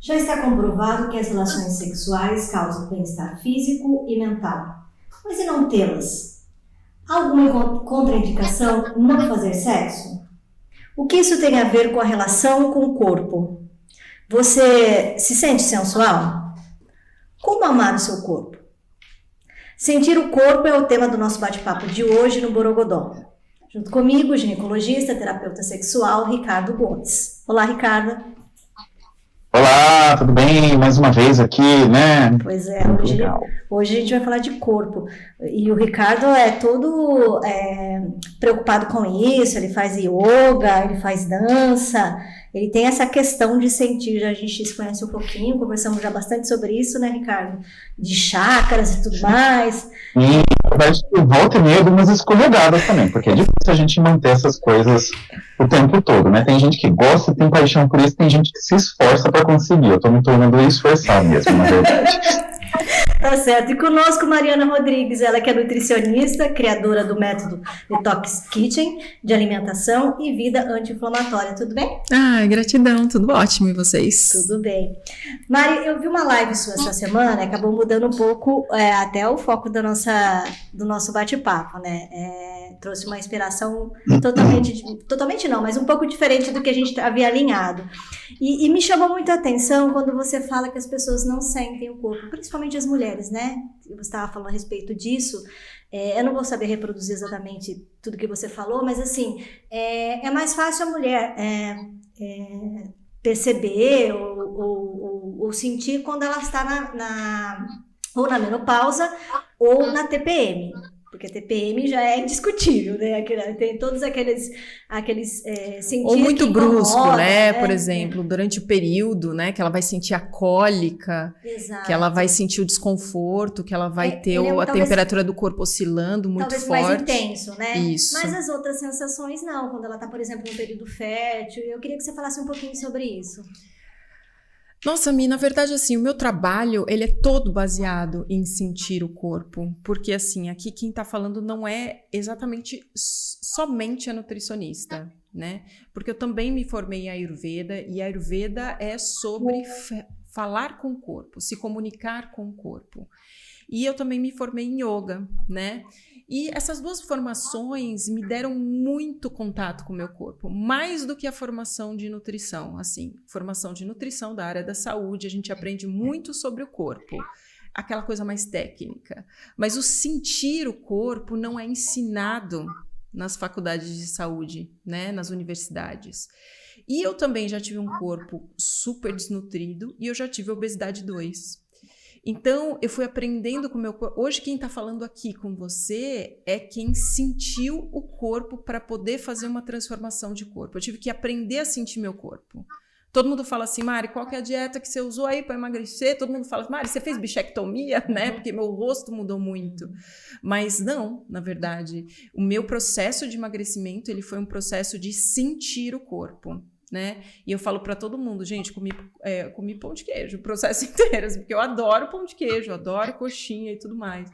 Já está comprovado que as relações sexuais causam bem-estar físico e mental. Mas e não tê-las? Há alguma contraindicação não fazer sexo? O que isso tem a ver com a relação com o corpo? Você se sente sensual? Como amar o seu corpo? Sentir o corpo é o tema do nosso bate-papo de hoje no Borogodó. Junto comigo, o ginecologista, terapeuta sexual, Ricardo Gomes. Olá, Ricardo. Olá, tudo bem? Mais uma vez aqui, né? Pois é, hoje a gente vai falar de corpo. E o Ricardo é todo preocupado com isso, ele faz yoga, ele faz dança, ele tem essa questão de sentir, a gente se conhece um pouquinho, conversamos já bastante sobre isso, né, Ricardo? De chakras e tudo mais. E volta e meia algumas escorregadas também, porque é difícil a gente manter essas coisas o tempo todo, né? Tem gente que gosta, tem paixão por isso, tem gente que se esforça para conseguir. Eu tô me tornando esforçar mesmo, na verdade. Tá certo. E conosco Mariana Rodrigues, ela que é nutricionista, criadora do método Detox Kitchen, de alimentação e vida anti-inflamatória. Tudo bem? Gratidão, tudo ótimo. E vocês? Tudo bem. Mari, eu vi uma live sua essa semana, acabou mudando um pouco até o foco do nosso bate-papo, né? Trouxe uma inspiração totalmente não, mas um pouco diferente do que a gente havia alinhado. E me chamou muito a atenção quando você fala que as pessoas não sentem o corpo, principalmente as mulheres, né? Você estava falando a respeito disso. Eu não vou saber reproduzir exatamente tudo que você falou, mas assim, é mais fácil a mulher perceber ou sentir quando ela está ou na menopausa ou na TPM. Porque a TPM já é indiscutível, né? Tem todos aqueles sentidos. Ou muito brusco, né? Por exemplo, durante o período, né? Que ela vai sentir a cólica, que ela vai sentir o desconforto, que ela vai ter a temperatura do corpo oscilando muito talvez forte. Mais intenso, né? Isso. Mas as outras sensações não, quando ela está, por exemplo, no período fértil. Eu queria que você falasse um pouquinho sobre isso. Nossa, Mi, na verdade, assim, o meu trabalho, ele é todo baseado em sentir o corpo, porque, assim, aqui quem tá falando não é exatamente somente a nutricionista, né? Porque eu também me formei em Ayurveda, e a Ayurveda é sobre falar com o corpo, se comunicar com o corpo. E eu também me formei em Yoga, né? E essas duas formações me deram muito contato com o meu corpo, mais do que a formação de nutrição. Assim, formação de nutrição da área da saúde, a gente aprende muito sobre o corpo, aquela coisa mais técnica. Mas o sentir o corpo não é ensinado nas faculdades de saúde, né? Nas universidades. E eu também já tive um corpo super desnutrido e eu já tive obesidade 2. Então, eu fui aprendendo com o meu corpo. Hoje, quem está falando aqui com você é quem sentiu o corpo para poder fazer uma transformação de corpo. Eu tive que aprender a sentir meu corpo. Todo mundo fala assim, Mari, qual que é a dieta que você usou aí para emagrecer? Todo mundo fala, Mari, você fez bichectomia, né? Porque meu rosto mudou muito. Mas não, na verdade. O meu processo de emagrecimento, ele foi um processo de sentir o corpo. Né? E eu falo para todo mundo, gente, comi pão de queijo o processo inteiro, assim, porque eu adoro pão de queijo, adoro coxinha e tudo mais.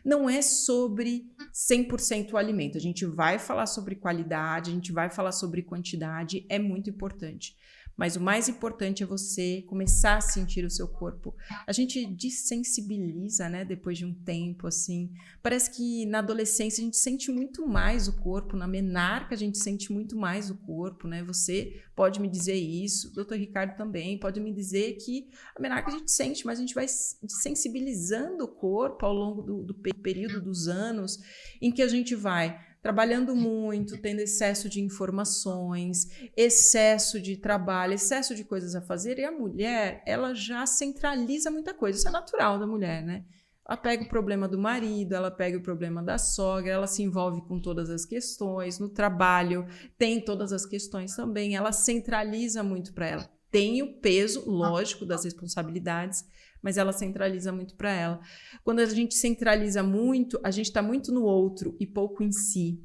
Não é sobre 100% o alimento, a gente vai falar sobre qualidade, a gente vai falar sobre quantidade, é muito importante. Mas o mais importante é você começar a sentir o seu corpo. A gente desensibiliza, né, depois de um tempo, assim. Parece que na adolescência a gente sente muito mais o corpo, na menarca a gente sente muito mais o corpo, né? Você pode me dizer isso, o Dr. Ricardo também pode me dizer que a menarca a gente sente, mas a gente vai sensibilizando o corpo ao longo do período dos anos em que a gente vai trabalhando muito, tendo excesso de informações, excesso de trabalho, excesso de coisas a fazer, e a mulher, ela já centraliza muita coisa. Isso é natural da mulher, né? Ela pega o problema do marido, ela pega o problema da sogra, ela se envolve com todas as questões, no trabalho tem todas as questões também, ela centraliza muito para ela. Tem o peso, lógico, das responsabilidades, mas ela centraliza muito para ela. Quando a gente centraliza muito, a gente está muito no outro e pouco em si.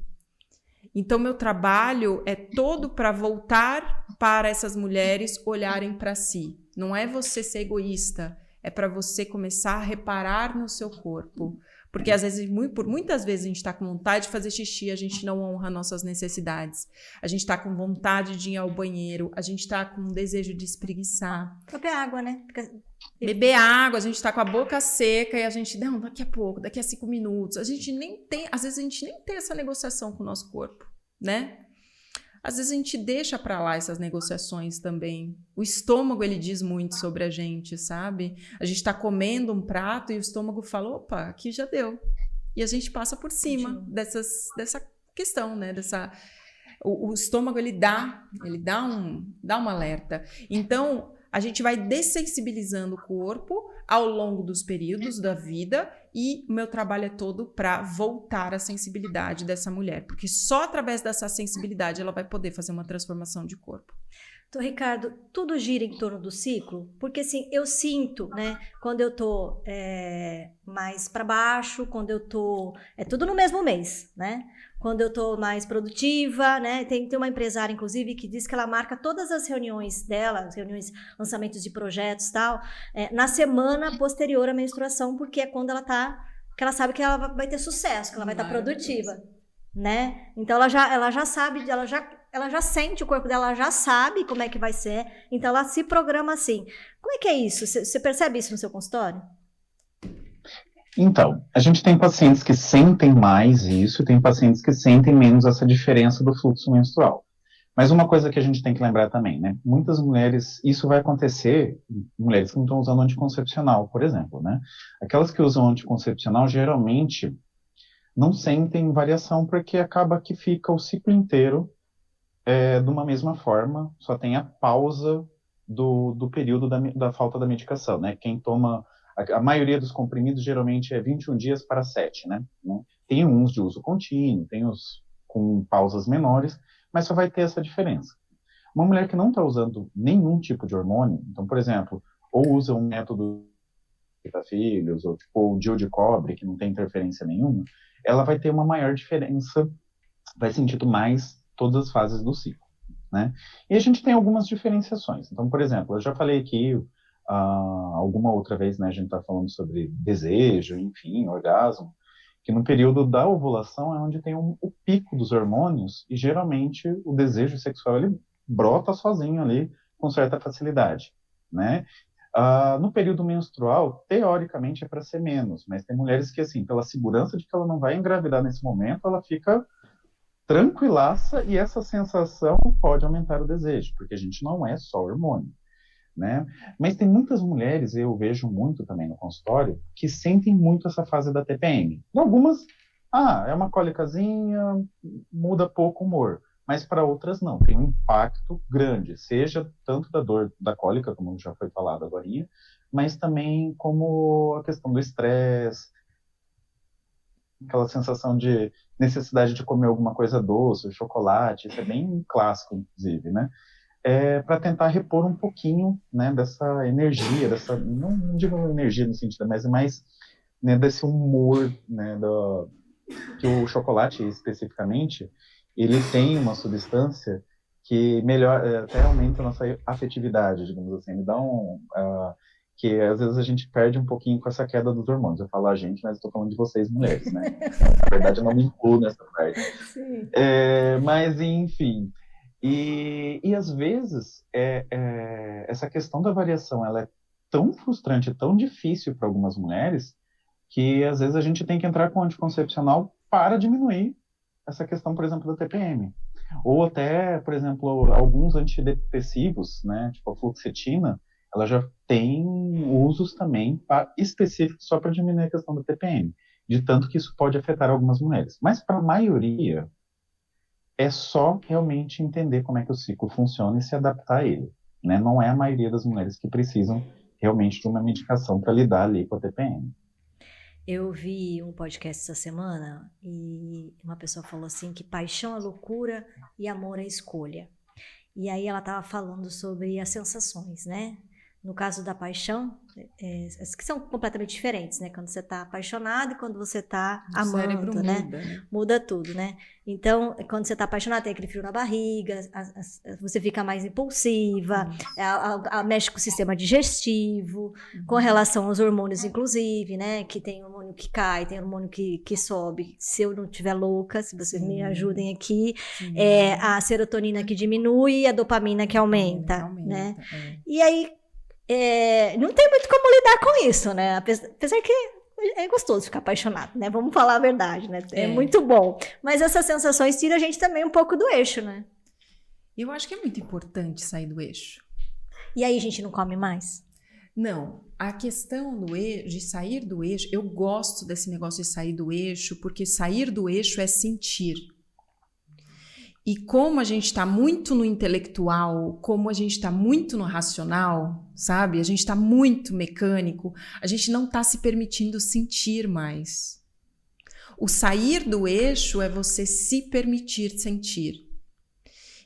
Então, meu trabalho é todo para voltar para essas mulheres olharem para si. Não é você ser egoísta, é para você começar a reparar no seu corpo. Porque às vezes, por muitas vezes a gente está com vontade de fazer xixi, a gente não honra nossas necessidades. A gente está com vontade de ir ao banheiro, a gente está com desejo de espreguiçar. Beber água, né? Beber água, a gente tá com a boca seca e a gente, não, daqui a pouco, daqui a 5 minutos. Às vezes a gente nem tem essa negociação com o nosso corpo, né? Às vezes a gente deixa pra lá essas negociações também. O estômago, ele diz muito sobre a gente, sabe? A gente tá comendo um prato e o estômago fala, opa, aqui já deu. E a gente passa por cima dessa questão, né? O estômago, ele dá um alerta. Então, a gente vai dessensibilizando o corpo ao longo dos períodos da vida e o meu trabalho é todo para voltar à sensibilidade dessa mulher, porque só através dessa sensibilidade ela vai poder fazer uma transformação de corpo. Então, Ricardo, tudo gira em torno do ciclo? Porque, assim, eu sinto, né, quando eu tô mais para baixo, quando eu tô... É tudo no mesmo mês, né? Quando eu tô mais produtiva, né? Tem uma empresária, inclusive, que diz que ela marca todas as reuniões dela, as reuniões, lançamentos de projetos e tal, na semana posterior à menstruação, porque é quando ela tá... que ela sabe que ela vai ter sucesso, que ela vai estar produtiva, né? Então, ela já sabe, ela já sente o corpo dela, ela já sabe como é que vai ser, então ela se programa assim. Como é que é isso? Você percebe isso no seu consultório? Então, a gente tem pacientes que sentem mais isso, tem pacientes que sentem menos essa diferença do fluxo menstrual. Mas uma coisa que a gente tem que lembrar também, né? Muitas mulheres, isso vai acontecer, mulheres que não estão usando anticoncepcional, por exemplo, né? Aquelas que usam anticoncepcional, geralmente, não sentem variação, porque acaba que fica o ciclo inteiro de uma mesma forma, só tem a pausa do período da falta da medicação, né? Quem toma... A maioria dos comprimidos geralmente é 21 dias para 7, né? Tem uns de uso contínuo, tem os com pausas menores, mas só vai ter essa diferença. Uma mulher que não está usando nenhum tipo de hormônio, então, por exemplo, ou usa um método filhos, ou tipo o DIU de cobre, que não tem interferência nenhuma, ela vai ter uma maior diferença, vai sentir mais todas as fases do ciclo, né? E a gente tem algumas diferenciações. Então, por exemplo, eu já falei aqui alguma outra vez, né, a gente está falando sobre desejo, enfim, orgasmo, que no período da ovulação é onde tem o pico dos hormônios e geralmente o desejo sexual ele brota sozinho ali com certa facilidade, né? No período menstrual, teoricamente é para ser menos, mas tem mulheres que, assim, pela segurança de que ela não vai engravidar nesse momento, ela fica tranquilaça e essa sensação pode aumentar o desejo, porque a gente não é só hormônio, né? Mas tem muitas mulheres, eu vejo muito também no consultório, que sentem muito essa fase da TPM. Algumas, é uma cólicazinha, muda pouco o humor. Mas para outras não, tem um impacto grande, seja tanto da dor da cólica, como já foi falado agora, mas também como a questão do estresse, aquela sensação de necessidade de comer alguma coisa doce, chocolate, isso é bem clássico, inclusive, né? Para tentar repor um pouquinho, né, dessa energia, não digo energia no sentido, mas mais, né, desse humor, né, que o chocolate especificamente, ele tem uma substância que até aumenta a nossa afetividade, digamos assim, ele dá que às vezes a gente perde um pouquinho com essa queda dos hormônios. Eu falo a gente, mas estou falando de vocês mulheres, né? Na verdade eu não me incluo nessa parte. Sim. Mas enfim... E às vezes, essa questão da variação, ela é tão frustrante, tão difícil para algumas mulheres, que às vezes a gente tem que entrar com anticoncepcional para diminuir essa questão, por exemplo, da TPM. Ou até, por exemplo, alguns antidepressivos, né, tipo a fluoxetina, ela já tem usos também específicos só para diminuir a questão da TPM, de tanto que isso pode afetar algumas mulheres. Mas para a maioria... é só realmente entender como é que o ciclo funciona e se adaptar a ele, né? Não é a maioria das mulheres que precisam realmente de uma medicação para lidar ali com a TPM. Eu vi um podcast essa semana e uma pessoa falou assim que paixão é loucura e amor é escolha. E aí ela estava falando sobre as sensações, né? no caso da paixão, que são completamente diferentes, né? Quando você está apaixonado e quando você está amando, né? Muda, né? Muda tudo, né? Então, quando você está apaixonado, tem aquele frio na barriga, você fica mais impulsiva, mexe com o sistema digestivo, com relação aos hormônios, inclusive, né? Que tem hormônio que cai, tem hormônio que sobe. Se eu não estiver louca, se vocês me ajudem aqui, a serotonina que diminui e a dopamina que aumenta, né? E aí, não tem muito como lidar com isso, né? Apesar que é gostoso ficar apaixonado, né? Vamos falar a verdade, né? É muito bom. Mas essas sensações tiram a gente também um pouco do eixo, né? Eu acho que é muito importante sair do eixo. E aí a gente não come mais? Não, a questão de sair do eixo, eu gosto desse negócio de sair do eixo, porque sair do eixo é sentir. E como a gente está muito no intelectual, como a gente está muito no racional, sabe? A gente está muito mecânico, a gente não está se permitindo sentir mais. O sair do eixo é você se permitir sentir.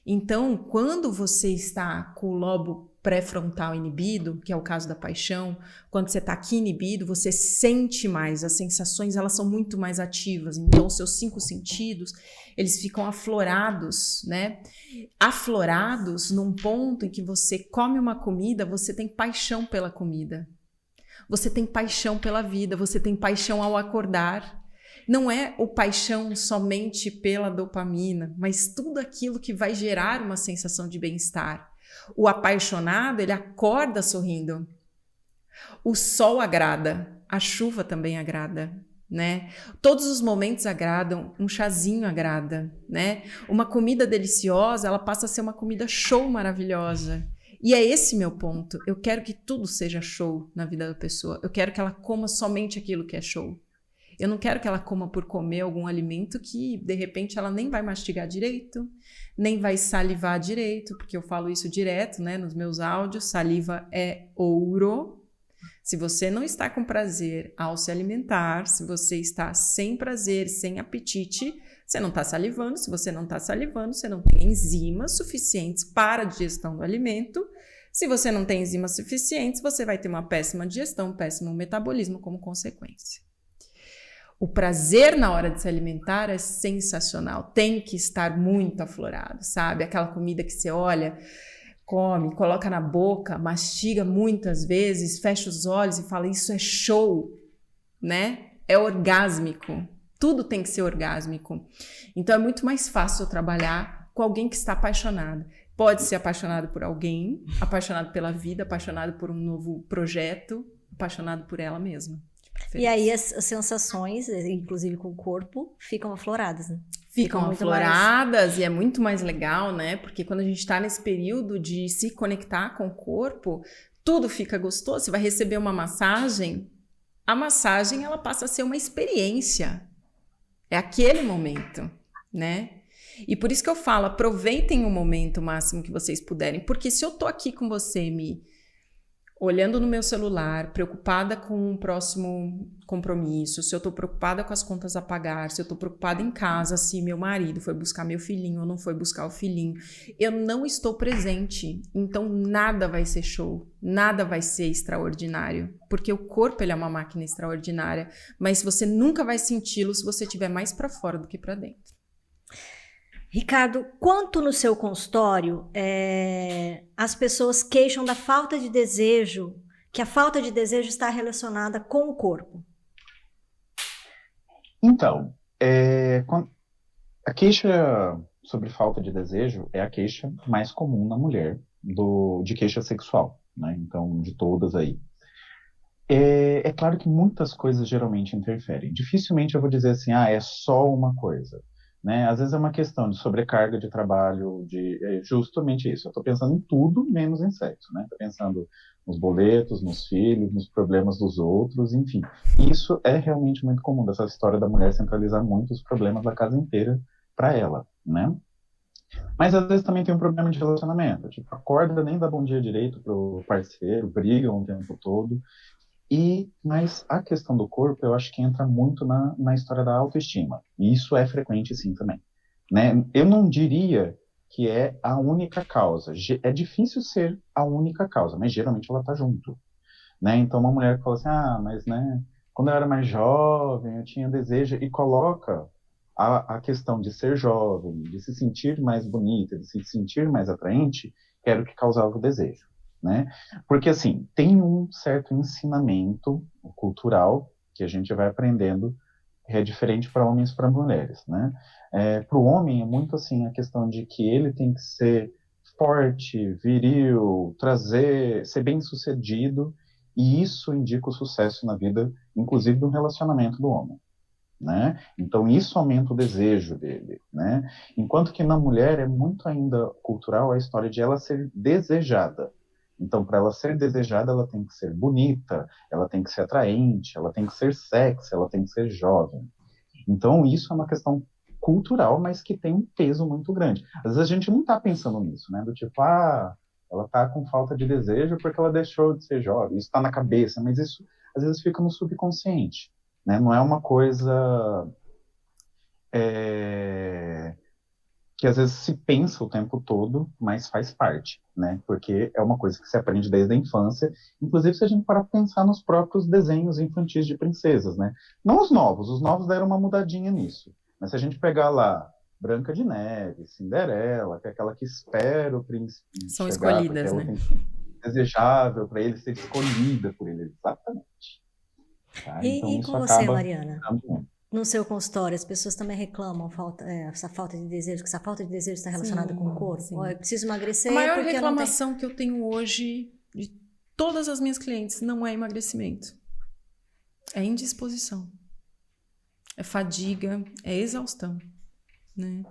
Então, quando você está com o lobo pré-frontal inibido, que é o caso da paixão, quando você está aqui inibido, você sente mais, as sensações elas são muito mais ativas, então os seus 5 sentidos, eles ficam aflorados, né? Aflorados num ponto em que você come uma comida, você tem paixão pela comida, você tem paixão pela vida, você tem paixão ao acordar. Não é o paixão somente pela dopamina, mas tudo aquilo que vai gerar uma sensação de bem-estar. O apaixonado, ele acorda sorrindo. O sol agrada, a chuva também agrada, né? Todos os momentos agradam, um chazinho agrada, né? Uma comida deliciosa, ela passa a ser uma comida show maravilhosa. E é esse meu ponto. Eu quero que tudo seja show na vida da pessoa. Eu quero que ela coma somente aquilo que é show. Eu não quero que ela coma por comer algum alimento que, de repente, ela nem vai mastigar direito, nem vai salivar direito, porque eu falo isso direto, né, nos meus áudios, saliva é ouro. Se você não está com prazer ao se alimentar, se você está sem prazer, sem apetite, você não está salivando. Se você não está salivando, você não tem enzimas suficientes para a digestão do alimento. Se você não tem enzimas suficientes, você vai ter uma péssima digestão, um péssimo metabolismo como consequência. O prazer na hora de se alimentar é sensacional, tem que estar muito aflorado, sabe? Aquela comida que você olha, come, coloca na boca, mastiga muitas vezes, fecha os olhos e fala, isso é show, né? É orgásmico, tudo tem que ser orgásmico. Então é muito mais fácil trabalhar com alguém que está apaixonado. Pode ser apaixonado por alguém, apaixonado pela vida, apaixonado por um novo projeto, apaixonado por ela mesma. E aí as sensações, inclusive com o corpo, ficam afloradas, né? Ficam afloradas e é muito mais legal, né? Porque quando a gente está nesse período de se conectar com o corpo, tudo fica gostoso. Você vai receber uma massagem, a massagem ela passa a ser uma experiência. É aquele momento, né? E por isso que eu falo, aproveitem o momento o máximo que vocês puderem. Porque se eu tô aqui com você, olhando no meu celular, preocupada com o próximo compromisso, se eu estou preocupada com as contas a pagar, se eu estou preocupada em casa, se meu marido foi buscar meu filhinho ou não foi buscar o filhinho, eu não estou presente, então nada vai ser show, nada vai ser extraordinário, porque o corpo ele é uma máquina extraordinária, mas você nunca vai senti-lo se você estiver mais para fora do que para dentro. Ricardo, quanto no seu consultório as pessoas queixam da falta de desejo, que a falta de desejo está relacionada com o corpo? Então, a queixa sobre falta de desejo é a queixa mais comum na mulher, de queixa sexual, né? Então, de todas aí. É claro que muitas coisas geralmente interferem. Dificilmente eu vou dizer assim, é só uma coisa. Né? Às vezes é uma questão de sobrecarga de trabalho, justamente isso. Eu estou pensando em tudo menos em sexo, né? Estou pensando nos boletos, nos filhos, nos problemas dos outros, enfim. Isso é realmente muito comum, dessa história da mulher centralizar muito os problemas da casa inteira para ela, né? Mas às vezes também tem um problema de relacionamento, tipo, acorda, nem dá bom dia direito pro parceiro, brigam o tempo todo. Mas a questão do corpo, eu acho que entra muito na história da autoestima. E isso é frequente, sim, também. Né? Eu não diria que é a única causa. É difícil ser a única causa, mas geralmente ela está junto, né? Então, uma mulher que fala assim, mas, né, quando eu era mais jovem, eu tinha desejo, e coloca a questão de ser jovem, de se sentir mais bonita, de se sentir mais atraente, que era o que causava o desejo, né? Porque, assim, tem um certo ensinamento cultural que a gente vai aprendendo, que é diferente para homens e para mulheres, né? Para o homem é muito assim a questão de que ele tem que ser forte, viril, ser bem-sucedido, e isso indica o sucesso na vida, inclusive do relacionamento do homem, né? Então isso aumenta o desejo dele, né? Enquanto que na mulher é muito ainda cultural a história de ela ser desejada. Então, para ela ser desejada, ela tem que ser bonita, ela tem que ser atraente, ela tem que ser sexy, ela tem que ser jovem. Então, isso é uma questão cultural, mas que tem um peso muito grande. Às vezes a gente não está pensando nisso, né? Do tipo, ela está com falta de desejo porque ela deixou de ser jovem. Isso está na cabeça, mas isso às vezes fica no subconsciente, né? Não é uma coisa que às vezes se pensa o tempo todo, mas faz parte, né? Porque é uma coisa que se aprende desde a infância, inclusive se a gente parar para pensar nos próprios desenhos infantis de princesas, né? Não os novos deram uma mudadinha nisso, mas se a gente pegar lá Branca de Neve, Cinderela, que é aquela que espera o príncipe São chegar, escolhidas, porque ela né? desejável para ele ser escolhida por ele, exatamente. Tá? Então E isso com você, acaba Mariana? ficando muito. No seu consultório, as pessoas também reclamam essa falta de desejo, que essa falta de desejo está relacionada com o corpo? Sim. Eu preciso A emagrecer maior porque eu não tenho... reclamação que eu tenho hoje de todas as minhas clientes não é emagrecimento. É indisposição. É fadiga, é exaustão, né?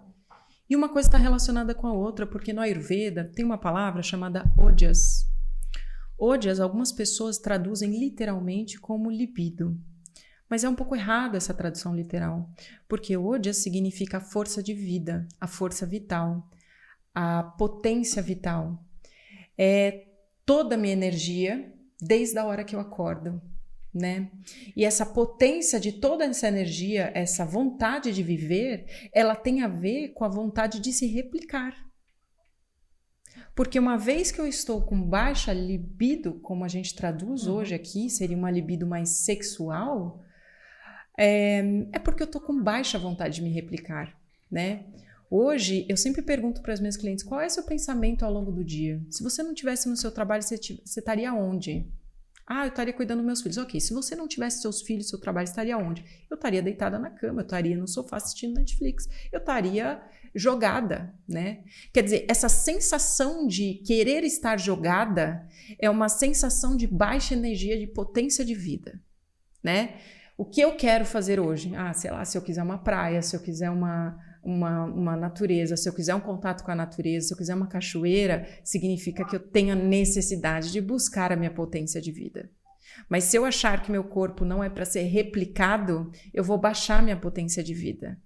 E uma coisa está relacionada com a outra, porque no Ayurveda tem uma palavra chamada Ojas. Ojas, algumas pessoas traduzem literalmente como libido. Mas é um pouco errada essa tradução literal, porque Ojas significa a força de vida, a força vital, a potência vital. É toda a minha energia desde a hora que eu acordo, né? E essa potência de toda essa energia, essa vontade de viver, ela tem a ver com a vontade de se replicar. Porque uma vez que eu estou com baixa libido, como a gente traduz hoje aqui, seria uma libido mais sexual, é porque eu estou com baixa vontade de me replicar, né? Hoje, eu sempre pergunto para as minhas clientes, qual é seu pensamento ao longo do dia? Se você não estivesse no seu trabalho, você estaria onde? Eu estaria cuidando dos meus filhos. Ok, se você não tivesse seus filhos, seu trabalho estaria onde? Eu estaria deitada na cama, eu estaria no sofá assistindo Netflix, eu estaria jogada, né? Quer dizer, essa sensação de querer estar jogada é uma sensação de baixa energia, de potência de vida, né? O que eu quero fazer hoje? Sei lá, se eu quiser uma praia, se eu quiser uma natureza, se eu quiser um contato com a natureza, se eu quiser uma cachoeira, significa que eu tenho a necessidade de buscar a minha potência de vida. Mas se eu achar que meu corpo não é para ser replicado, eu vou baixar minha potência de vida.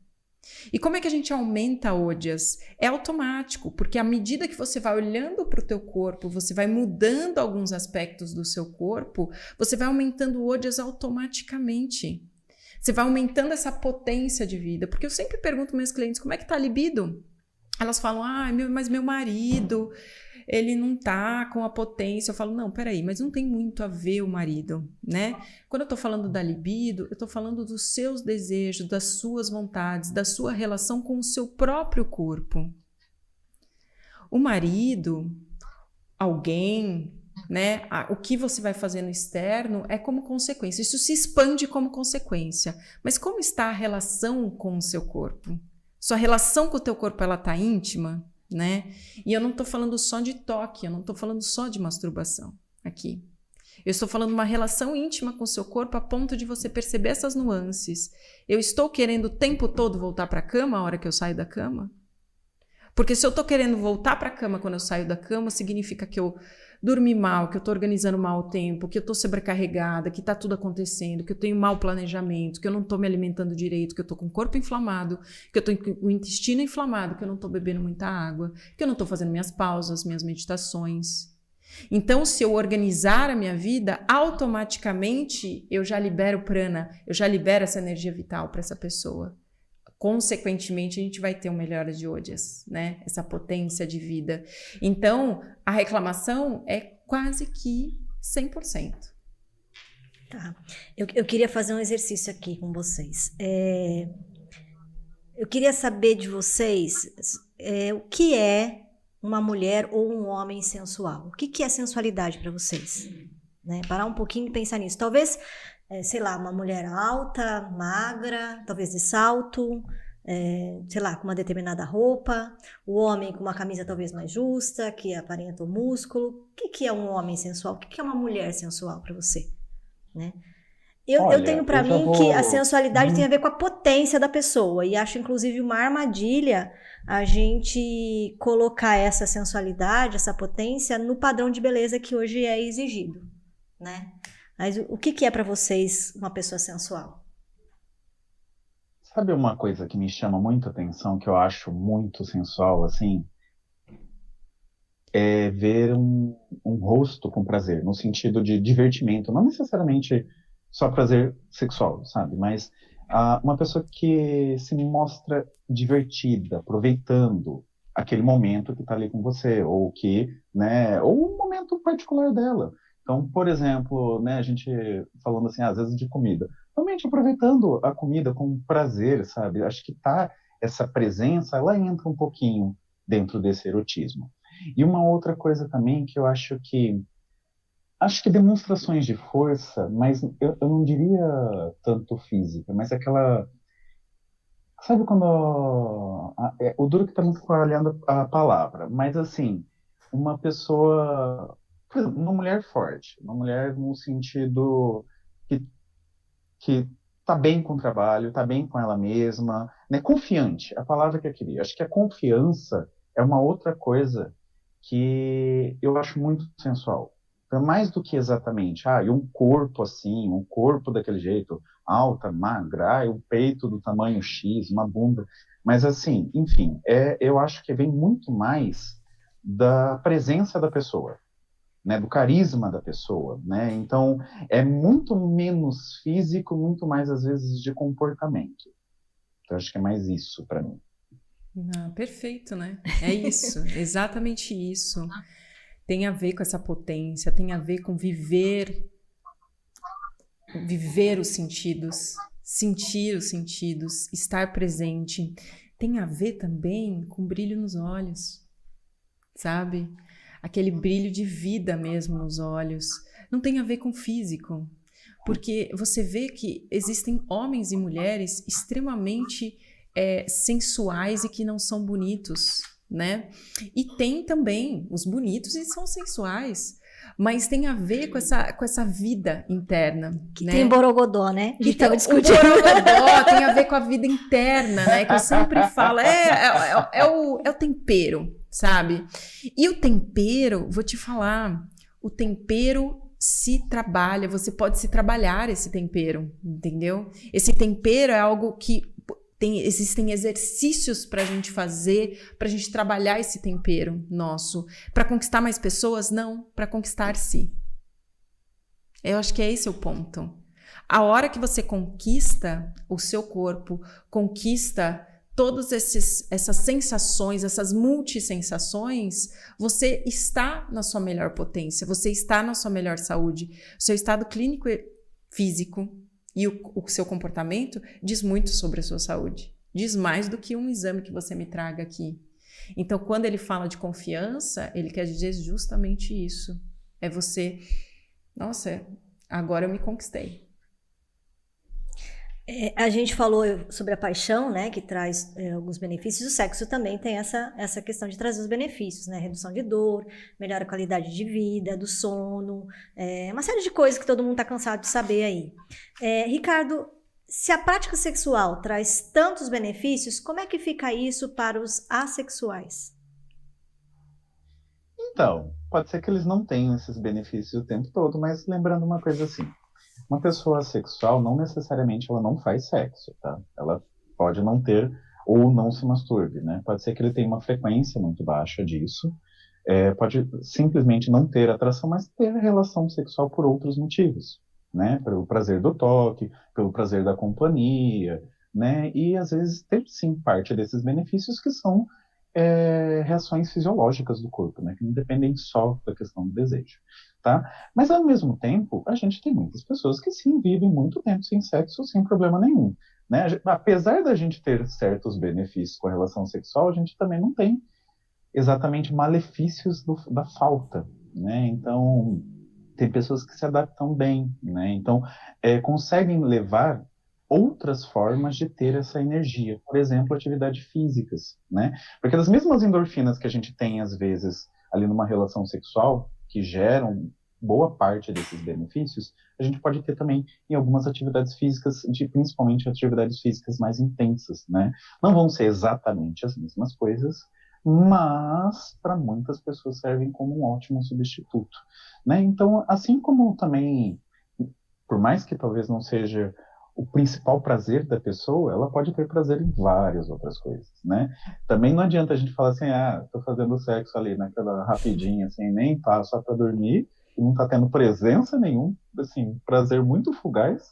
E como é que a gente aumenta Ojas? É automático, porque à medida que você vai olhando para o teu corpo, você vai mudando alguns aspectos do seu corpo, você vai aumentando Ojas automaticamente. Você vai aumentando essa potência de vida. Porque eu sempre pergunto aos meus clientes, como é que tá a libido? Elas falam, mas meu marido, ele não tá com a potência. Eu falo, não, peraí, mas não tem muito a ver o marido, né? Quando eu tô falando da libido, eu tô falando dos seus desejos, das suas vontades, da sua relação com o seu próprio corpo. O marido, alguém, né? O que você vai fazer no externo é como consequência. Isso se expande como consequência. Mas como está a relação com o seu corpo? Sua relação com o teu corpo, ela tá íntima, né? E eu não estou falando só de toque, eu não estou falando só de masturbação aqui. Eu estou falando uma relação íntima com o seu corpo a ponto de você perceber essas nuances. Eu estou querendo o tempo todo voltar para a cama a hora que eu saio da cama? Porque se eu estou querendo voltar para a cama quando eu saio da cama, significa que eu dormi mal, que eu estou organizando mal o tempo, que eu estou sobrecarregada, que está tudo acontecendo, que eu tenho mau planejamento, que eu não estou me alimentando direito, que eu estou com o corpo inflamado, que eu estou com o intestino inflamado, que eu não estou bebendo muita água, que eu não estou fazendo minhas pausas, minhas meditações. Então, se eu organizar a minha vida, automaticamente eu já libero prana, eu já libero essa energia vital para essa pessoa. consequentemente, a gente vai ter um melhora de odias, né? Essa potência de vida. Então, a reclamação é quase que 100%. Tá. Eu queria fazer um exercício aqui com vocês. Eu queria saber de vocês o que é uma mulher ou um homem sensual. O que é sensualidade para vocês? Né? Parar um pouquinho e pensar nisso. Talvez, sei lá, uma mulher alta, magra, talvez de salto, sei lá, com uma determinada roupa. O homem com uma camisa talvez mais justa, que aparenta o músculo. O que é um homem sensual? O que é uma mulher sensual para você? Né? Eu tenho para mim que a sensualidade tem a ver com a potência da pessoa, e acho inclusive uma armadilha a gente colocar essa sensualidade, essa potência no padrão de beleza que hoje é exigido, né? Mas o que é para vocês uma pessoa sensual? Sabe uma coisa que me chama muito a atenção, que eu acho muito sensual, assim? É ver um rosto com prazer, no sentido de divertimento, não necessariamente só prazer sexual, sabe? Mas uma pessoa que se mostra divertida, aproveitando aquele momento que está ali com você, ou que, né, ou um momento particular dela. Então, por exemplo, né, a gente falando assim, às vezes de comida, realmente aproveitando a comida com prazer, sabe? Acho que essa presença, ela entra um pouquinho dentro desse erotismo. E uma outra coisa também que eu acho que demonstrações de força, mas eu não diria tanto física, mas aquela, sabe quando o duro que tá me falhando a palavra, mas assim, uma pessoa, por exemplo, uma mulher forte, uma mulher no sentido que tá bem com o trabalho, tá bem com ela mesma, né? Confiante, a palavra que eu queria. Acho que a confiança é uma outra coisa que eu acho muito sensual. Então, mais do que exatamente, e um corpo assim, um corpo daquele jeito, alta, magra, o peito do tamanho X, uma bunda. Mas assim, enfim, eu acho que vem muito mais da presença da pessoa, né, do carisma da pessoa, né? Então, é muito menos físico, muito mais, às vezes, de comportamento. Então, acho que é mais isso para mim. Perfeito, né? É isso, exatamente isso. Tem a ver com essa potência, tem a ver com viver os sentidos, sentir os sentidos, estar presente. Tem a ver também com brilho nos olhos, sabe? Aquele brilho de vida mesmo nos olhos. Não tem a ver com físico, porque você vê que existem homens e mulheres extremamente sensuais e que não são bonitos, né? E tem também os bonitos e são sensuais, mas tem a ver com essa vida interna, que né? Tem borogodó, né? Então, o borogodó tem a ver com a vida interna, né? Que eu sempre falo, é o tempero, sabe? E o tempero, vou te falar, o tempero se trabalha, você pode se trabalhar esse tempero, entendeu? Esse tempero é algo que existem exercícios para a gente fazer, para a gente trabalhar esse tempero nosso. Para conquistar mais pessoas? Não, para conquistar-se. Eu acho que é esse o ponto. A hora que você conquista o seu corpo, conquista todas essas sensações, essas multissensações, você está na sua melhor potência, você está na sua melhor saúde. O seu estado clínico e físico e o seu comportamento diz muito sobre a sua saúde. Diz mais do que um exame que você me traga aqui. Então, quando ele fala de confiança, ele quer dizer justamente isso. É você, nossa, agora eu me conquistei. A gente falou sobre a paixão, né, que traz alguns benefícios. O sexo também tem essa questão de trazer os benefícios, né? Redução de dor, melhora a qualidade de vida, do sono, uma série de coisas que todo mundo está cansado de saber aí. Ricardo, se a prática sexual traz tantos benefícios, como é que fica isso para os assexuais? Então, pode ser que eles não tenham esses benefícios o tempo todo, mas lembrando uma coisa assim, uma pessoa assexual não necessariamente ela não faz sexo, tá? Ela pode não ter ou não se masturbe, né? Pode ser que ele tenha uma frequência muito baixa disso, pode simplesmente não ter atração, mas ter relação sexual por outros motivos, né? Pelo prazer do toque, pelo prazer da companhia, né? E às vezes ter sim parte desses benefícios que são reações fisiológicas do corpo, né? Que não dependem só da questão do desejo, tá? Mas ao mesmo tempo, a gente tem muitas pessoas que sim vivem muito tempo sem sexo sem problema nenhum, né? Apesar da gente ter certos benefícios com a relação sexual, a gente também não tem exatamente malefícios da falta, né? Então, tem pessoas que se adaptam bem, né? Então, conseguem levar outras formas de ter essa energia. Por exemplo, atividades físicas, né? Porque das mesmas endorfinas que a gente tem, às vezes, ali numa relação sexual, que geram boa parte desses benefícios, a gente pode ter também em algumas atividades físicas, principalmente atividades físicas mais intensas, né? Não vão ser exatamente as mesmas coisas, mas para muitas pessoas servem como um ótimo substituto, né? Então, assim como também, por mais que talvez não seja o principal prazer da pessoa, ela pode ter prazer em várias outras coisas, né? Também não adianta a gente falar assim, tô fazendo sexo ali naquela rapidinha, assim, nem tá, só para dormir, e não tá tendo presença nenhuma, assim, prazer muito fugaz,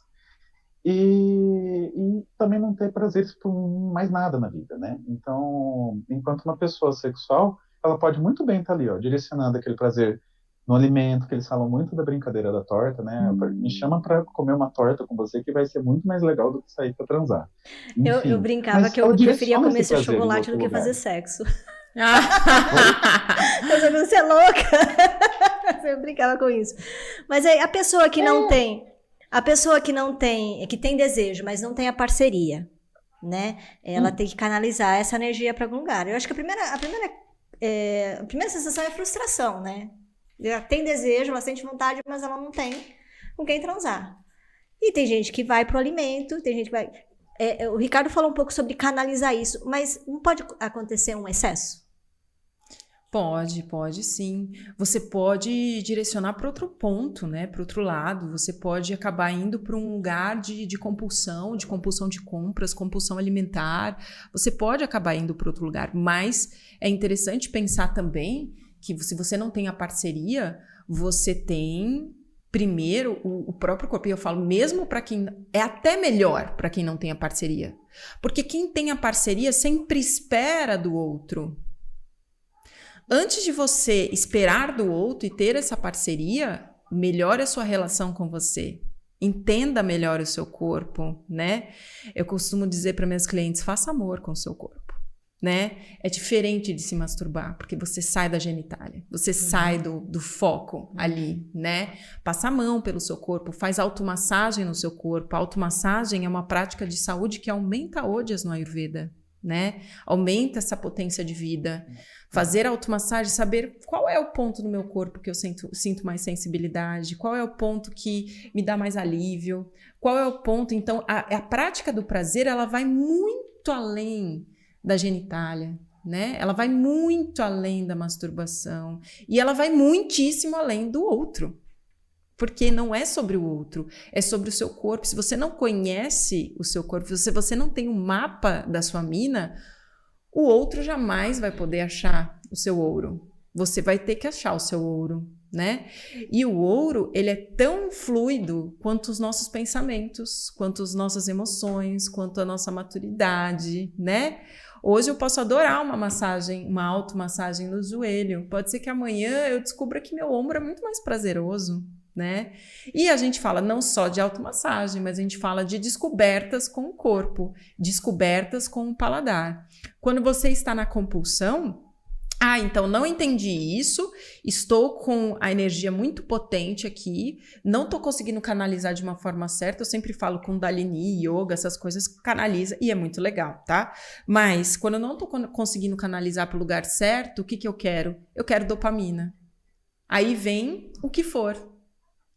e também não ter prazer por mais nada na vida, né? Então, enquanto uma pessoa sexual, ela pode muito bem estar ali, ó, direcionando aquele prazer no alimento, que eles falam muito da brincadeira da torta, né? Me chama para comer uma torta com você que vai ser muito mais legal do que sair para transar. Enfim, Eu brincava que eu preferia comer esse chocolate do que fazer sexo. Você é louca? Eu brincava com isso. Mas aí, a pessoa que não tem... que tem desejo, mas não tem a parceria, né? Ela tem que canalizar essa energia para algum lugar. Eu acho que a primeira sensação é frustração, né? Ela tem desejo, ela sente vontade, mas ela não tem com quem transar. E tem gente que vai pro alimento, tem gente que vai... o Ricardo falou um pouco sobre canalizar isso, mas não pode acontecer um excesso? Pode sim. Você pode direcionar para outro ponto, né? Para outro lado. Você pode acabar indo para um lugar de compulsão de compras, compulsão alimentar. Você pode acabar indo para outro lugar. Mas é interessante pensar também que se você não tem a parceria, você tem primeiro o próprio corpo. E eu falo mesmo para quem... É até melhor para quem não tem a parceria. Porque quem tem a parceria sempre espera do outro. Antes de você esperar do outro e ter essa parceria, melhore a sua relação com você. Entenda melhor o seu corpo, né? Eu costumo dizer para minhas clientes, faça amor com o seu corpo, né? É diferente de se masturbar, porque você sai da genitália, você sai do foco ali, né? Passa a mão pelo seu corpo, faz automassagem no seu corpo. A automassagem é uma prática de saúde que aumenta ódias no Ayurveda, né? Aumenta essa potência de vida. Fazer automassagem, saber qual é o ponto no meu corpo que eu sinto mais sensibilidade, qual é o ponto que me dá mais alívio, qual é o ponto... Então, a prática do prazer, ela vai muito além da genitália, né? Ela vai muito além da masturbação e ela vai muitíssimo além do outro. Porque não é sobre o outro, é sobre o seu corpo. Se você não conhece o seu corpo, se você não tem um mapa da sua mina, o outro jamais vai poder achar o seu ouro. Você vai ter que achar o seu ouro, né? E o ouro, ele é tão fluido quanto os nossos pensamentos, quanto as nossas emoções, quanto a nossa maturidade, né? Hoje eu posso adorar uma massagem, uma automassagem no joelho. Pode ser que amanhã eu descubra que meu ombro é muito mais prazeroso, né? E a gente fala não só de automassagem, mas a gente fala de descobertas com o corpo, descobertas com o paladar. Quando você está na compulsão, então não entendi isso, estou com a energia muito potente aqui, não estou conseguindo canalizar de uma forma certa. Eu sempre falo com Kundalini, Yoga, essas coisas, canaliza e é muito legal, tá? Mas quando eu não estou conseguindo canalizar para o lugar certo, o que eu quero? Eu quero dopamina. Aí vem o que for.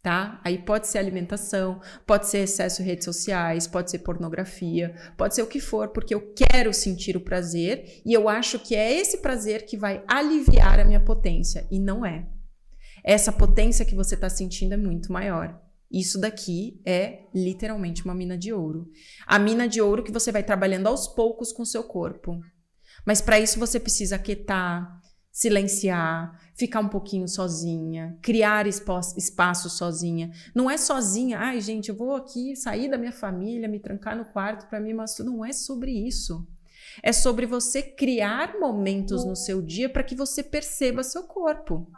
Tá? Aí pode ser alimentação, pode ser excesso em redes sociais, pode ser pornografia, pode ser o que for, porque eu quero sentir o prazer e eu acho que é esse prazer que vai aliviar a minha potência. E não é. Essa potência que você está sentindo é muito maior. Isso daqui é literalmente uma mina de ouro. A mina de ouro que você vai trabalhando aos poucos com o seu corpo. Mas para isso você precisa aquietar, silenciar, ficar um pouquinho sozinha, criar espaço sozinha. Não é sozinha, ai gente, eu vou aqui sair da minha família, me trancar no quarto para me masturbar. Não é sobre isso. É sobre você criar momentos no seu dia para que você perceba seu corpo.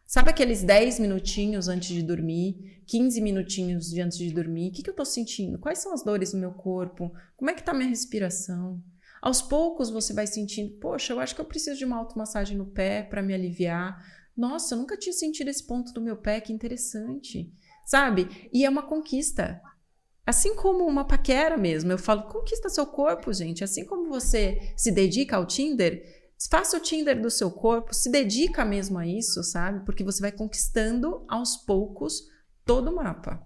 Sabe aqueles 10 minutinhos antes de dormir, 15 minutinhos antes de dormir? O que eu estou sentindo? Quais são as dores no meu corpo? Como é que está a minha respiração? Aos poucos você vai sentindo, poxa, eu acho que eu preciso de uma automassagem no pé para me aliviar. Nossa, eu nunca tinha sentido esse ponto do meu pé, que interessante. Sabe? E é uma conquista. Assim como uma paquera mesmo. Eu falo, conquista seu corpo, gente. Assim como você se dedica ao Tinder, faça o Tinder do seu corpo, se dedica mesmo a isso, sabe? Porque você vai conquistando aos poucos todo o mapa.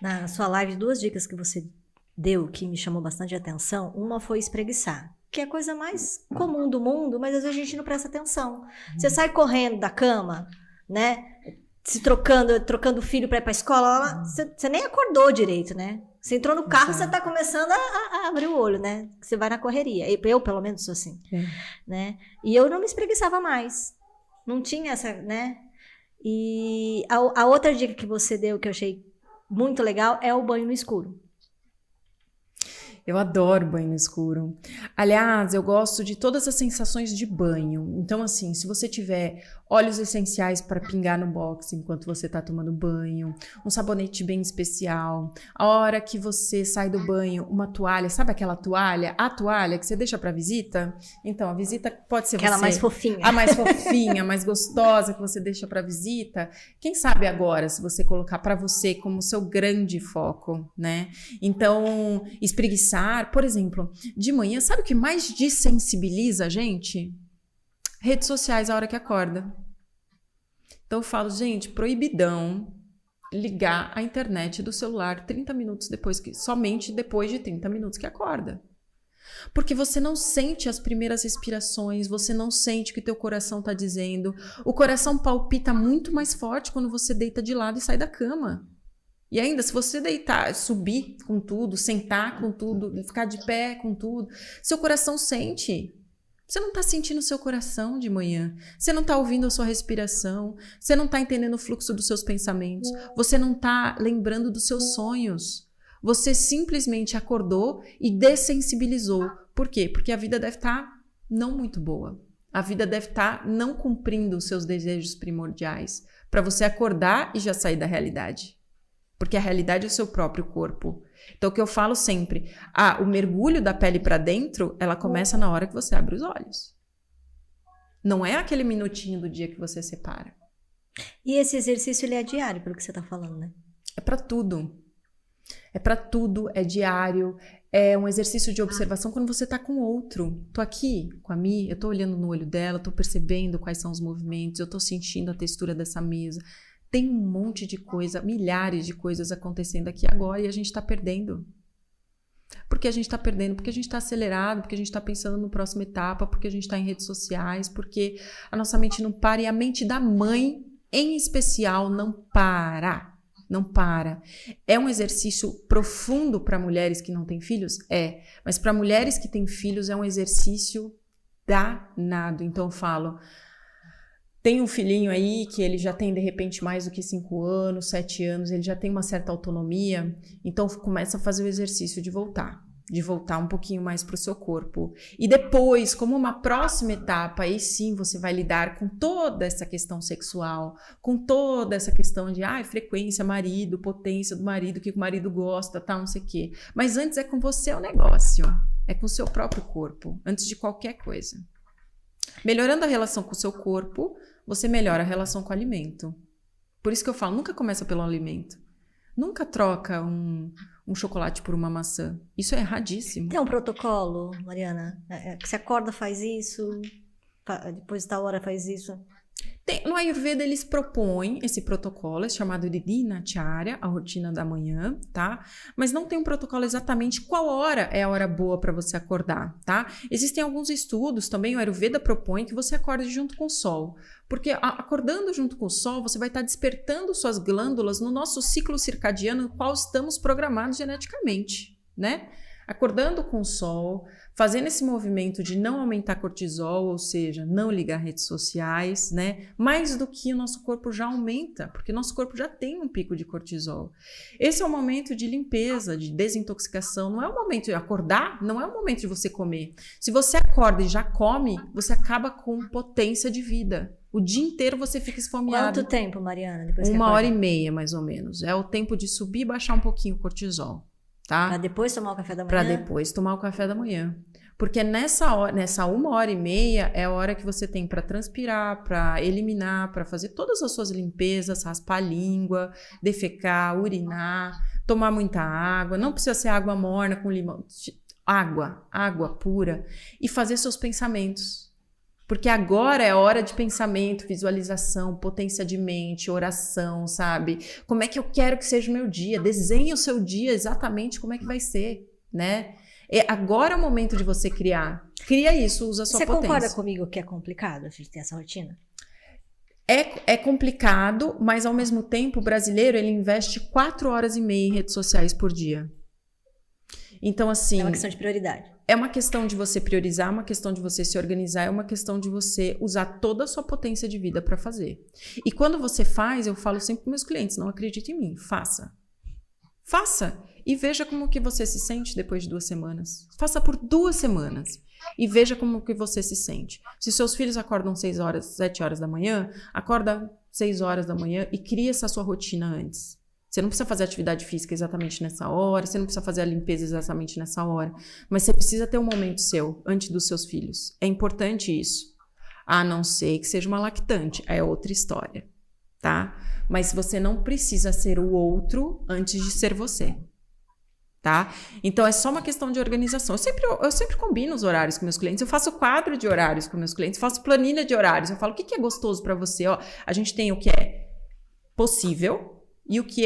Na sua live, 2 dicas que você deu que me chamou bastante atenção. Uma foi espreguiçar, que é a coisa mais comum do mundo, mas às vezes a gente não presta atenção. Você sai correndo da cama, né? Se trocando o filho para ir para a escola, você nem acordou direito, né? Você entrou no carro, você tá começando a abrir o olho, né? Você vai na correria. Eu, pelo menos, sou assim, né? E eu não me espreguiçava mais. Não tinha essa, né? E a outra dica que você deu, que eu achei muito legal, é o banho no escuro. Eu adoro banho no escuro. Aliás, eu gosto de todas as sensações de banho. Então, assim, se você tiver óleos essenciais para pingar no box enquanto você está tomando banho, um sabonete bem especial, a hora que você sai do banho, uma toalha, sabe aquela toalha? A toalha que você deixa para visita? Então, a visita pode ser aquela você. Mais fofinha. A mais fofinha, mais gostosa que você deixa para visita. Quem sabe agora, se você colocar para você como seu grande foco, né? Então, espreguiçar, por exemplo, de manhã, sabe o que mais desensibiliza a gente? Redes sociais a hora que acorda. Então eu falo, gente, proibidão ligar a internet do celular 30 minutos depois, somente depois de 30 minutos que acorda. Porque você não sente as primeiras respirações, você não sente o que teu coração está dizendo. O coração palpita muito mais forte quando você deita de lado e sai da cama. E ainda, se você deitar, subir com tudo, sentar com tudo, ficar de pé com tudo, seu coração sente. Você não está sentindo o seu coração de manhã. Você não está ouvindo a sua respiração. Você não está entendendo o fluxo dos seus pensamentos. Você não está lembrando dos seus sonhos. Você simplesmente acordou e dessensibilizou. Por quê? Porque a vida deve estar não muito boa. A vida deve estar não cumprindo os seus desejos primordiais para você acordar e já sair da realidade. Porque a realidade é o seu próprio corpo. Então, o que eu falo sempre, o mergulho da pele para dentro, ela começa na hora que você abre os olhos. Não é aquele minutinho do dia que você separa. E esse exercício, ele é diário, pelo que você está falando, né? É para tudo. É para tudo, é diário. É um exercício de observação quando você está com o outro. Tô aqui com a Mi, eu tô olhando no olho dela, tô percebendo quais são os movimentos, eu tô sentindo a textura dessa mesa. Tem um monte de coisa, milhares de coisas acontecendo aqui agora e a gente está perdendo. Por que a gente está perdendo? Porque a gente está acelerado, porque a gente está pensando na próxima etapa, porque a gente está em redes sociais, porque a nossa mente não para e a mente da mãe, em especial, não para. Não para. É um exercício profundo para mulheres que não têm filhos? É. Mas para mulheres que têm filhos é um exercício danado. Então eu falo... Tem um filhinho aí que ele já tem, de repente, mais do que 5 anos, 7 anos, ele já tem uma certa autonomia, então começa a fazer o exercício de voltar um pouquinho mais para o seu corpo. E depois, como uma próxima etapa, aí sim você vai lidar com toda essa questão sexual, com toda essa questão de frequência, marido, potência do marido, o que o marido gosta, tal, não sei o quê. Mas antes é com você o negócio, é com o seu próprio corpo, antes de qualquer coisa. Melhorando a relação com o seu corpo, você melhora a relação com o alimento. Por isso que eu falo, nunca começa pelo alimento. Nunca troca um chocolate por uma maçã. Isso é erradíssimo. Tem um protocolo, Mariana? Que você acorda, faz isso, depois de tal hora faz isso? No Ayurveda, eles propõem esse protocolo, é chamado de Dinacharya, a rotina da manhã, tá? Mas não tem um protocolo exatamente qual hora é a hora boa para você acordar, tá? Existem alguns estudos também, o Ayurveda propõe que você acorde junto com o sol, porque acordando junto com o sol, você vai estar despertando suas glândulas no nosso ciclo circadiano, no qual estamos programados geneticamente, né? Acordando com o sol, fazendo esse movimento de não aumentar cortisol, ou seja, não ligar redes sociais, né? Mais do que o nosso corpo já aumenta, porque o nosso corpo já tem um pico de cortisol. Esse é o momento de limpeza, de desintoxicação. Não é o momento de acordar, não é o momento de você comer. Se você acorda e já come, você acaba com potência de vida. O dia inteiro você fica esfomeado. Quanto tempo, Mariana? Depois que 1h30, mais ou menos. É o tempo de subir e baixar um pouquinho o cortisol. Tá? Para depois tomar o café da manhã? Para depois tomar o café da manhã. Porque nessa 1h30 é a hora que você tem para transpirar, para eliminar, para fazer todas as suas limpezas, raspar a língua, defecar, urinar, tomar muita água. Não precisa ser água morna com limão. Água pura. E fazer seus pensamentos. Porque agora é hora de pensamento, visualização, potência de mente, oração, sabe? Como é que eu quero que seja o meu dia? Desenhe o seu dia exatamente como é que vai ser, né? Agora é o momento de você criar. Cria isso, usa a sua potência. Você concorda comigo que é complicado a gente ter essa rotina? É complicado, mas ao mesmo tempo o brasileiro ele investe 4 horas e meia em redes sociais por dia. Então, assim... É uma questão de prioridade. É uma questão de você priorizar, é uma questão de você se organizar, é uma questão de você usar toda a sua potência de vida para fazer. E quando você faz, eu falo sempre para meus clientes, não acredite em mim, faça. Faça e veja como que você se sente depois de 2 semanas. Faça por 2 semanas e veja como que você se sente. Se seus filhos acordam 7 horas da manhã, acorda 6 horas da manhã e cria essa sua rotina antes. Você não precisa fazer atividade física exatamente nessa hora, você não precisa fazer a limpeza exatamente nessa hora, mas você precisa ter um momento seu, antes dos seus filhos. É importante isso. A não ser que seja uma lactante, é outra história, tá? Mas você não precisa ser o outro antes de ser você, tá? Então é só uma questão de organização. Eu sempre combino os horários com meus clientes, eu faço quadro de horários com meus clientes, faço planilha de horários, eu falo o que é gostoso para você, ó. A gente tem o que é possível, e o que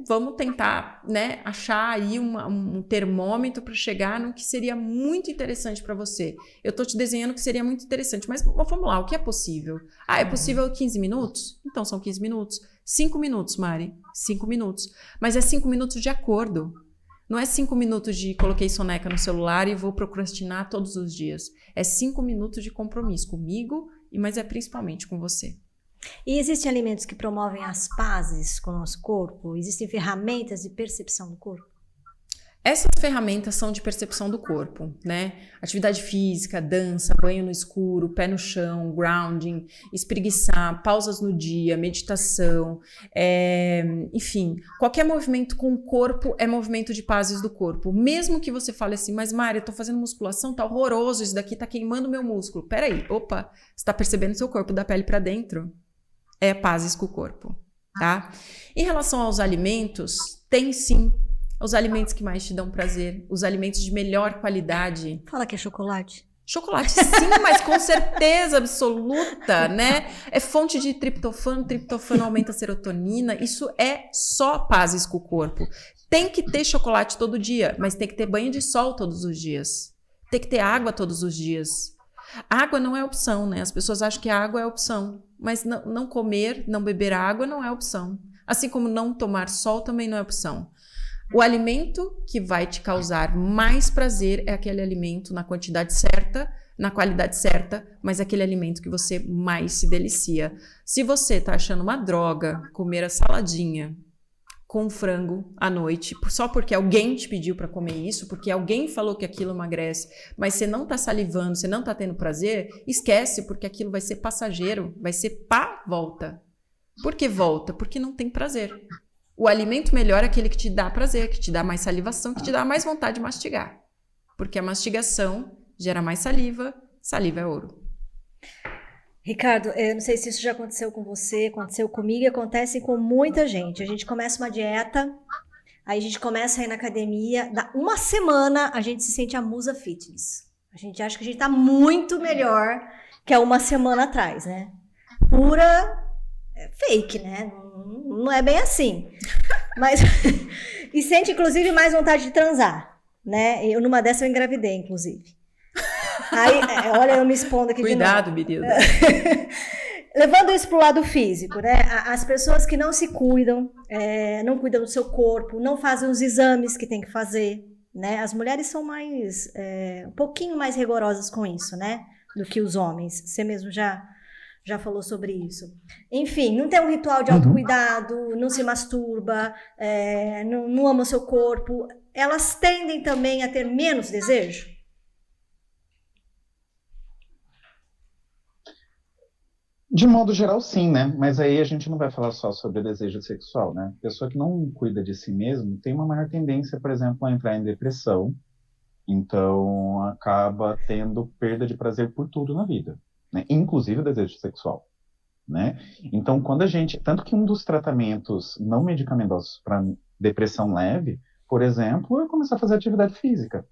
vamos tentar, né, achar aí um termômetro para chegar no que seria muito interessante para você. Eu estou te desenhando o que seria muito interessante, mas vamos lá, o que é possível? É possível 15 minutos? Então são 15 minutos. 5 minutos, Mari, 5 minutos. Mas é 5 minutos de acordo. Não é 5 minutos de coloquei soneca no celular e vou procrastinar todos os dias. É 5 minutos de compromisso comigo, mas é principalmente com você. E existem alimentos que promovem as pazes com o nosso corpo? Existem ferramentas de percepção do corpo? Essas ferramentas são de percepção do corpo, né? Atividade física, dança, banho no escuro, pé no chão, grounding, espreguiçar, pausas no dia, meditação, enfim, qualquer movimento com o corpo é movimento de pazes do corpo. Mesmo que você fale assim, mas Mari, eu tô fazendo musculação, tá horroroso, isso daqui tá queimando meu músculo. Peraí, opa, você tá percebendo seu corpo da pele pra dentro? É pazes com o corpo, tá? Em relação aos alimentos, tem sim os alimentos que mais te dão prazer, os alimentos de melhor qualidade. Fala que é chocolate. Chocolate sim, mas com certeza absoluta, né? É fonte de triptofano aumenta a serotonina, isso é só pazes com o corpo. Tem que ter chocolate todo dia, mas tem que ter banho de sol todos os dias. Tem que ter água todos os dias. Água não é opção, né? As pessoas acham que a água é opção, mas não comer, não beber água não é opção. Assim como não tomar sol também não é opção. O alimento que vai te causar mais prazer é aquele alimento na quantidade certa, na qualidade certa, mas aquele alimento que você mais se delicia. Se você tá achando uma droga comer a saladinha com frango à noite, só porque alguém te pediu para comer isso, porque alguém falou que aquilo emagrece, mas você não tá salivando, você não tá tendo prazer, esquece, porque aquilo vai ser passageiro, vai ser volta. Por que volta? Porque não tem prazer. O alimento melhor é aquele que te dá prazer, que te dá mais salivação, que te dá mais vontade de mastigar. Porque a mastigação gera mais saliva, saliva é ouro. Ricardo, eu não sei se isso já aconteceu com você, aconteceu comigo e acontece com muita gente. A gente começa uma dieta, aí a gente começa a ir na academia, dá uma semana a gente se sente a musa fitness. A gente acha que a gente tá muito melhor que há uma semana atrás, né? Pura fake, né? Não é bem assim. Mas e sente, inclusive, mais vontade de transar, né? Eu, numa dessa, eu engravidei, inclusive. Aí, olha, eu me expondo aqui. Cuidado, menina. Levando isso pro lado físico, né? As pessoas que não se cuidam, não cuidam do seu corpo, não fazem os exames que tem que fazer, né? As mulheres são mais, um pouquinho mais rigorosas com isso, né? Do que os homens. Você mesmo já falou sobre isso. Enfim, não tem um ritual de Uhum. autocuidado, não se masturba, não ama o seu corpo. Elas tendem também a ter menos desejo? De modo geral, sim, né? Mas aí a gente não vai falar só sobre desejo sexual, né? Pessoa que não cuida de si mesmo tem uma maior tendência, por exemplo, a entrar em depressão, então acaba tendo perda de prazer por tudo na vida, né? Inclusive o desejo sexual, né? Então, quando a gente, tanto que um dos tratamentos não medicamentosos para depressão leve, por exemplo, é começar a fazer atividade física,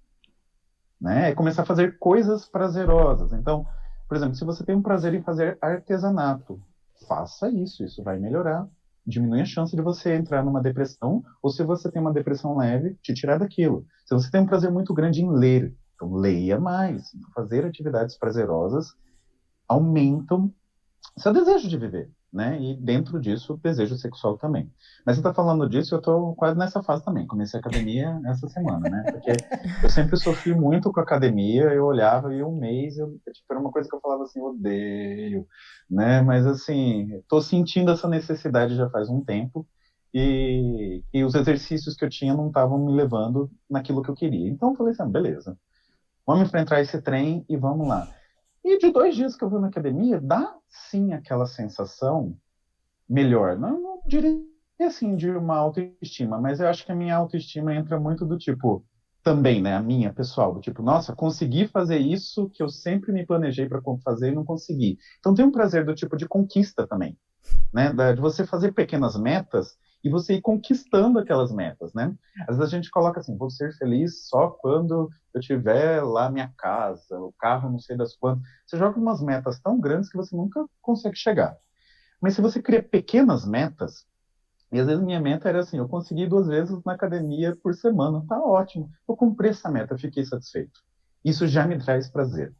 né? É começar a fazer coisas prazerosas. Então, por exemplo, se você tem um prazer em fazer artesanato, faça isso, isso vai melhorar. Diminui a chance de você entrar numa depressão, ou se você tem uma depressão leve, te tirar daquilo. Se você tem um prazer muito grande em ler, então leia mais. Fazer atividades prazerosas aumentam seu desejo de viver, né? E dentro disso, o desejo sexual também. Mas você está falando disso, eu estou quase nessa fase também. Comecei a academia essa semana, né? Porque eu sempre sofri muito com a academia, eu olhava e um mês, tipo, era uma coisa que eu falava assim, odeio, né? Mas assim, estou sentindo essa necessidade já faz um tempo e os exercícios que eu tinha não estavam me levando naquilo que eu queria. Então eu falei assim, beleza, vamos enfrentar esse trem e vamos lá. E de 2 dias que eu vou na academia, dá sim aquela sensação melhor. Não diria assim de uma autoestima, mas eu acho que a minha autoestima entra muito do tipo, também, né, a minha pessoal, do tipo, nossa, consegui fazer isso que eu sempre me planejei para fazer e não consegui. Então tem um prazer do tipo de conquista também, né? De você fazer pequenas metas e você ir conquistando aquelas metas, né? Às vezes a gente coloca assim, vou ser feliz só quando eu tiver lá minha casa, o carro, não sei das quantas. Você joga umas metas tão grandes que você nunca consegue chegar. Mas se você cria pequenas metas, e às vezes minha meta era assim, eu consegui 2 vezes na academia por semana, tá ótimo. Eu cumpri essa meta, fiquei satisfeito. Isso já me traz prazer,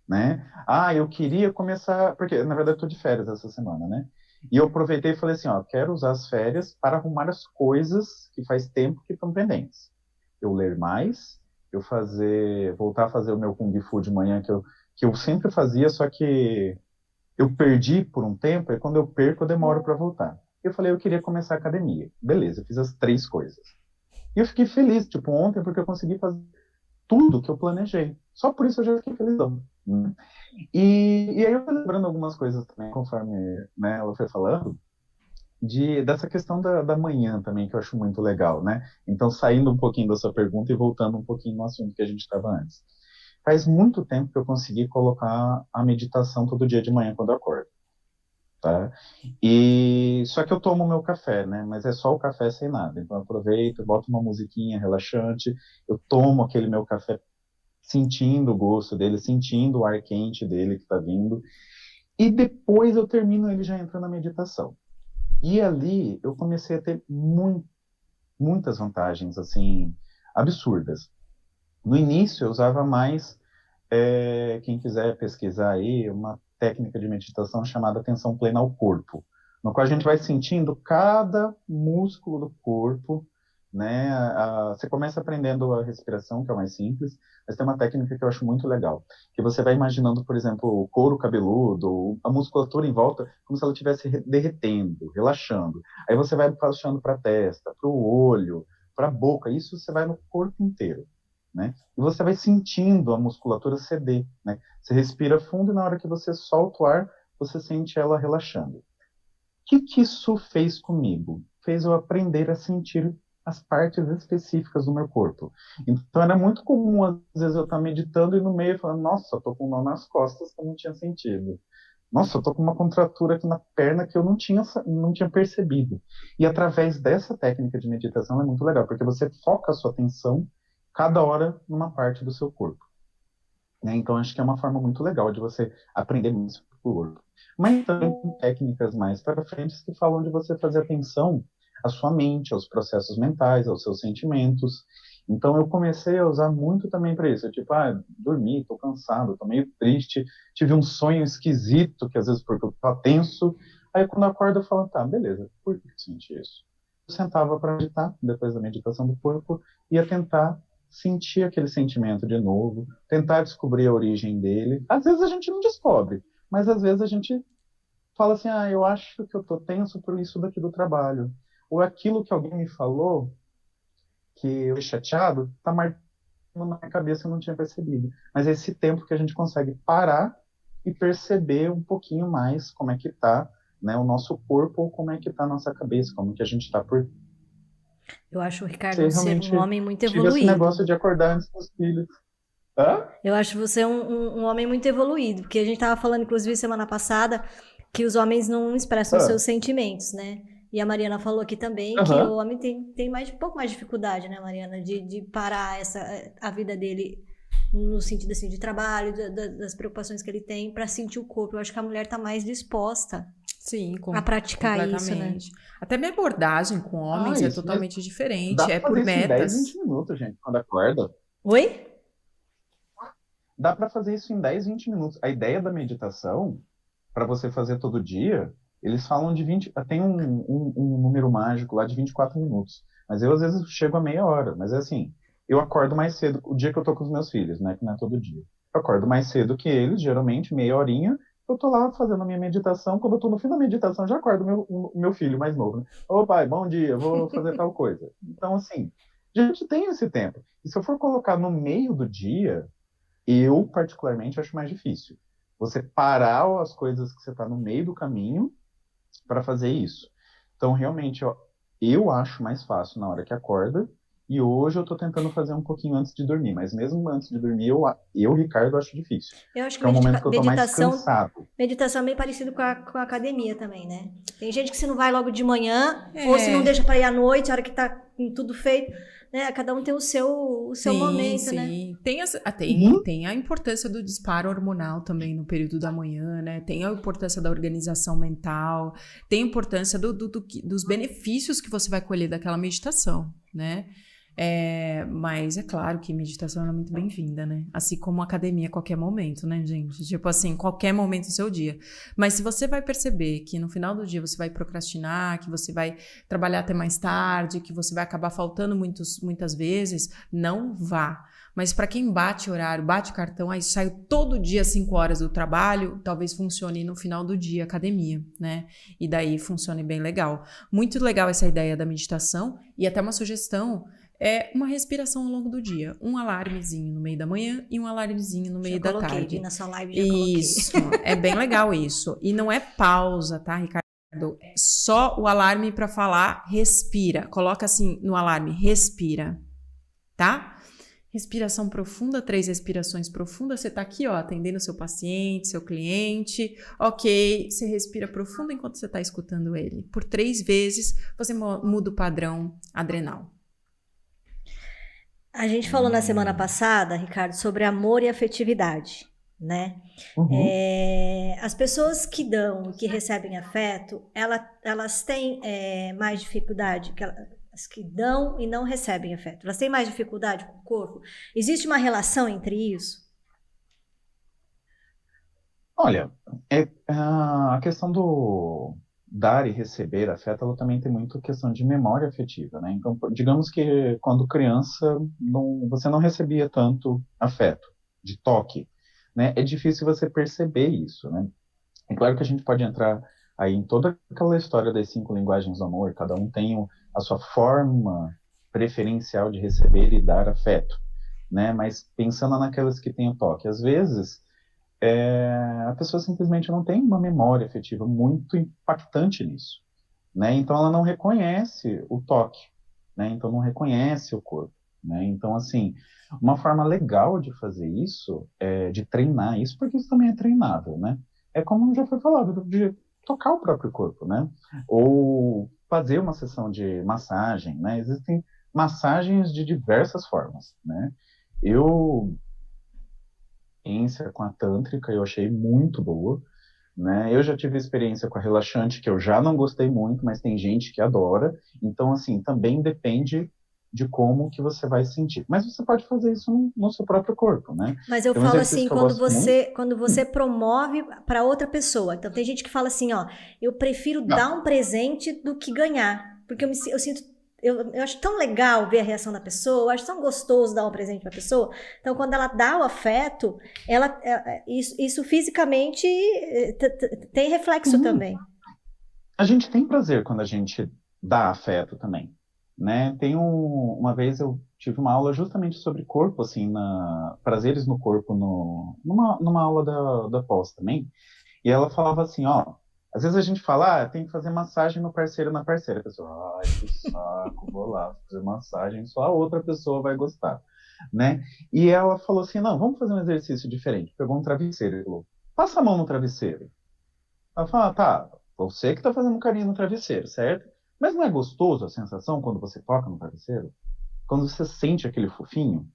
né? Ah, eu queria começar, porque na verdade eu tô de férias essa semana, né? E eu aproveitei e falei assim, ó, quero usar as férias para arrumar as coisas que faz tempo que estão pendentes. Eu ler mais, voltar a fazer o meu Kung Fu de manhã que eu sempre fazia, só que eu perdi por um tempo, e quando eu perco eu demoro para voltar. Eu falei, eu queria começar a academia. Beleza, eu fiz as 3 coisas. E eu fiquei feliz, tipo, ontem, porque eu consegui fazer tudo que eu planejei. Só por isso eu já fiquei felizão, né? E aí eu fui lembrando algumas coisas também, conforme, né, ela foi falando, dessa questão da manhã também, que eu acho muito legal, né? Então, saindo um pouquinho da sua pergunta e voltando um pouquinho no assunto que a gente estava antes. Faz muito tempo que eu consegui colocar a meditação todo dia de manhã quando eu acordo, tá? E só que eu tomo meu café, né? Mas é só o café sem nada. Então eu aproveito, boto uma musiquinha relaxante, eu tomo aquele meu café sentindo o gosto dele, sentindo o ar quente dele que está vindo. E depois eu termino, ele já entra na meditação. E ali eu comecei a ter muitas vantagens, assim, absurdas. No início eu usava mais, quem quiser pesquisar aí, uma técnica de meditação chamada atenção plena ao corpo, no qual a gente vai sentindo cada músculo do corpo, né? Você começa aprendendo a respiração, que é o mais simples, mas tem uma técnica que eu acho muito legal, que você vai imaginando, por exemplo, o couro cabeludo, a musculatura em volta, como se ela estivesse derretendo, relaxando. Aí você vai passando para a testa, para o olho, para a boca, isso você vai no corpo inteiro, né? E você vai sentindo a musculatura ceder, né? Você respira fundo e na hora que você solta o ar, você sente ela relaxando. O que isso fez comigo? Fez eu aprender a sentir as partes específicas do meu corpo. Então era muito comum, às vezes, eu estar meditando e no meio falando, nossa, eu tô com um nó nas costas que eu não tinha sentido. Nossa, eu tô com uma contratura aqui na perna que eu não tinha percebido. E através dessa técnica de meditação é muito legal, porque você foca a sua atenção cada hora numa parte do seu corpo, né? Então acho que é uma forma muito legal de você aprender mais sobre o corpo. Mas também tem técnicas mais para frente que falam de você fazer atenção à sua mente, aos processos mentais, aos seus sentimentos. Então eu comecei a usar muito também para isso. Tipo, dormi, tô cansado, tô meio triste, tive um sonho esquisito, que às vezes porque eu tô tenso. Aí quando eu acordo eu falo, tá, beleza, por que eu senti isso? Eu sentava para meditar, depois da meditação do corpo, ia tentar sentir aquele sentimento de novo, tentar descobrir a origem dele. Às vezes a gente não descobre, mas às vezes a gente fala assim, eu acho que eu tô tenso por isso daqui do trabalho. Ou aquilo que alguém me falou, que eu fiquei chateado, tá marcando na minha cabeça e eu não tinha percebido. Mas é esse tempo que a gente consegue parar e perceber um pouquinho mais como é que tá, né, o nosso corpo, ou como é que tá a nossa cabeça, como que a gente tá por Eu acho o Ricardo ser um realmente homem muito tive esse evoluído. negócio de acordar antes dos filhos. Hã? Eu acho você um homem muito evoluído, porque a gente tava falando, inclusive, semana passada, que os homens não expressam os Hã? seus sentimentos, né? E a Mariana falou aqui também que o Aham. homem tem um pouco mais dificuldade, né, Mariana, de parar a vida dele no sentido assim de trabalho, das preocupações que ele tem para sentir o corpo. Eu acho que a mulher tá mais disposta Sim, a praticar isso, né? completamente. Até minha abordagem com homens é Isso, mas totalmente diferente, dá é pra por fazer isso em 10, metas. 20 minutos, gente, quando acorda. Oi? Dá pra fazer isso em 10, 20 minutos. A ideia da meditação, para você fazer todo dia, eles falam de 20. Tem um número mágico lá de 24 minutos. Mas eu, às vezes, chego a meia hora. Mas é assim, eu acordo mais cedo, o dia que eu tô com os meus filhos, né? Que não é todo dia. Eu acordo mais cedo que eles, geralmente, meia horinha. Eu tô lá fazendo a minha meditação. Quando eu tô no fim da meditação, já acordo o meu filho mais novo, né? Ô, pai, bom dia, eu vou fazer tal coisa. Então, assim, a gente tem esse tempo. E se eu for colocar no meio do dia, eu, particularmente, acho mais difícil. Você parar as coisas que você está no meio do caminho para fazer isso. Então, realmente, eu acho mais fácil na hora que acorda. E hoje eu estou tentando fazer um pouquinho antes de dormir. Mas mesmo antes de dormir, Ricardo, acho difícil. Eu acho que Porque é o momento que eu estou mais cansado. meditação é bem parecido com a academia também, né? Tem gente que se não vai logo de manhã, ou se não É, deixa para ir à noite, a hora que tá com tudo feito, né? Cada um tem o seu sim, momento, né? sim. Uhum. Tem a importância do disparo hormonal também no período da manhã, né? Tem a importância da organização mental, tem a importância dos benefícios que você vai colher daquela meditação, né? Mas é claro que meditação é muito bem-vinda, né? Assim como academia a qualquer momento, né, gente? Tipo assim, qualquer momento do seu dia. Mas se você vai perceber que no final do dia você vai procrastinar, que você vai trabalhar até mais tarde, que você vai acabar faltando muitas vezes, não vá. Mas para quem bate horário, bate cartão, aí sai todo dia às 5 horas do trabalho, talvez funcione no final do dia a academia, né? E daí funcione bem legal. Muito legal essa ideia da meditação e até uma sugestão uma respiração ao longo do dia. Um alarmezinho no meio da manhã e um alarmezinho no meio da Vi tarde. na sua live, já coloquei. Isso, é bem legal isso. E não é pausa, tá, Ricardo? É só o alarme para falar respira. Coloca assim no alarme, respira, tá? Respiração profunda, 3 respirações profundas. Você tá aqui, ó, atendendo seu paciente, seu cliente. Ok, você respira profundo enquanto você tá escutando ele. Por 3 vezes, você muda o padrão adrenal. A gente falou na semana passada, Ricardo, sobre amor e afetividade, né? Uhum. As pessoas que dão e que recebem afeto, elas têm mais dificuldade, as que dão e não recebem afeto, elas têm mais dificuldade com o corpo? Existe uma relação entre isso? Olha, a questão do dar e receber afeto, ela também tem muito questão de memória afetiva, né? Então, digamos que quando criança, você não recebia tanto afeto, de toque, né? É difícil você perceber isso, né? É claro que a gente pode entrar aí em toda aquela história das 5 linguagens do amor, cada um tem a sua forma preferencial de receber e dar afeto, né? Mas pensando naquelas que têm o toque, às vezes a pessoa simplesmente não tem uma memória afetiva muito impactante nisso, né? Então ela não reconhece o toque, né? Então não reconhece o corpo, né? Então assim, uma forma legal de fazer isso de treinar isso, porque isso também é treinável, né? É como já foi falado, de tocar o próprio corpo, né? Ou fazer uma sessão de massagem, né? Existem massagens de diversas formas, né? Eu experiência com a tântrica, eu achei muito boa, né? Eu já tive experiência com a relaxante, que eu já não gostei muito, mas tem gente que adora. Então, assim, também depende de como que você vai sentir. Mas você pode fazer isso no seu próprio corpo, né? Mas eu Tem um falo exercício assim, que eu gosto muito. quando você promove para outra pessoa. Então tem gente que fala assim, ó, eu prefiro Não. dar um presente do que ganhar, porque eu sinto eu acho tão legal ver a reação da pessoa, eu acho tão gostoso dar um presente pra pessoa. Então, quando ela dá o afeto, isso fisicamente tem reflexo também. A gente tem prazer quando a gente dá afeto também, né? Uma vez eu tive uma aula justamente sobre corpo, assim, prazeres no corpo, numa aula da pós também, e ela falava assim, ó, às vezes a gente fala, tem que fazer massagem no parceiro, na parceira. A pessoa, ai, que saco, vou lá fazer massagem, só a outra pessoa vai gostar, né? E ela falou assim, não, vamos fazer um exercício diferente. Pegou um travesseiro e falou, passa a mão no travesseiro. Ela falou, tá, você que tá fazendo carinho no travesseiro, certo? Mas não é gostoso a sensação quando você toca no travesseiro? Quando você sente aquele fofinho?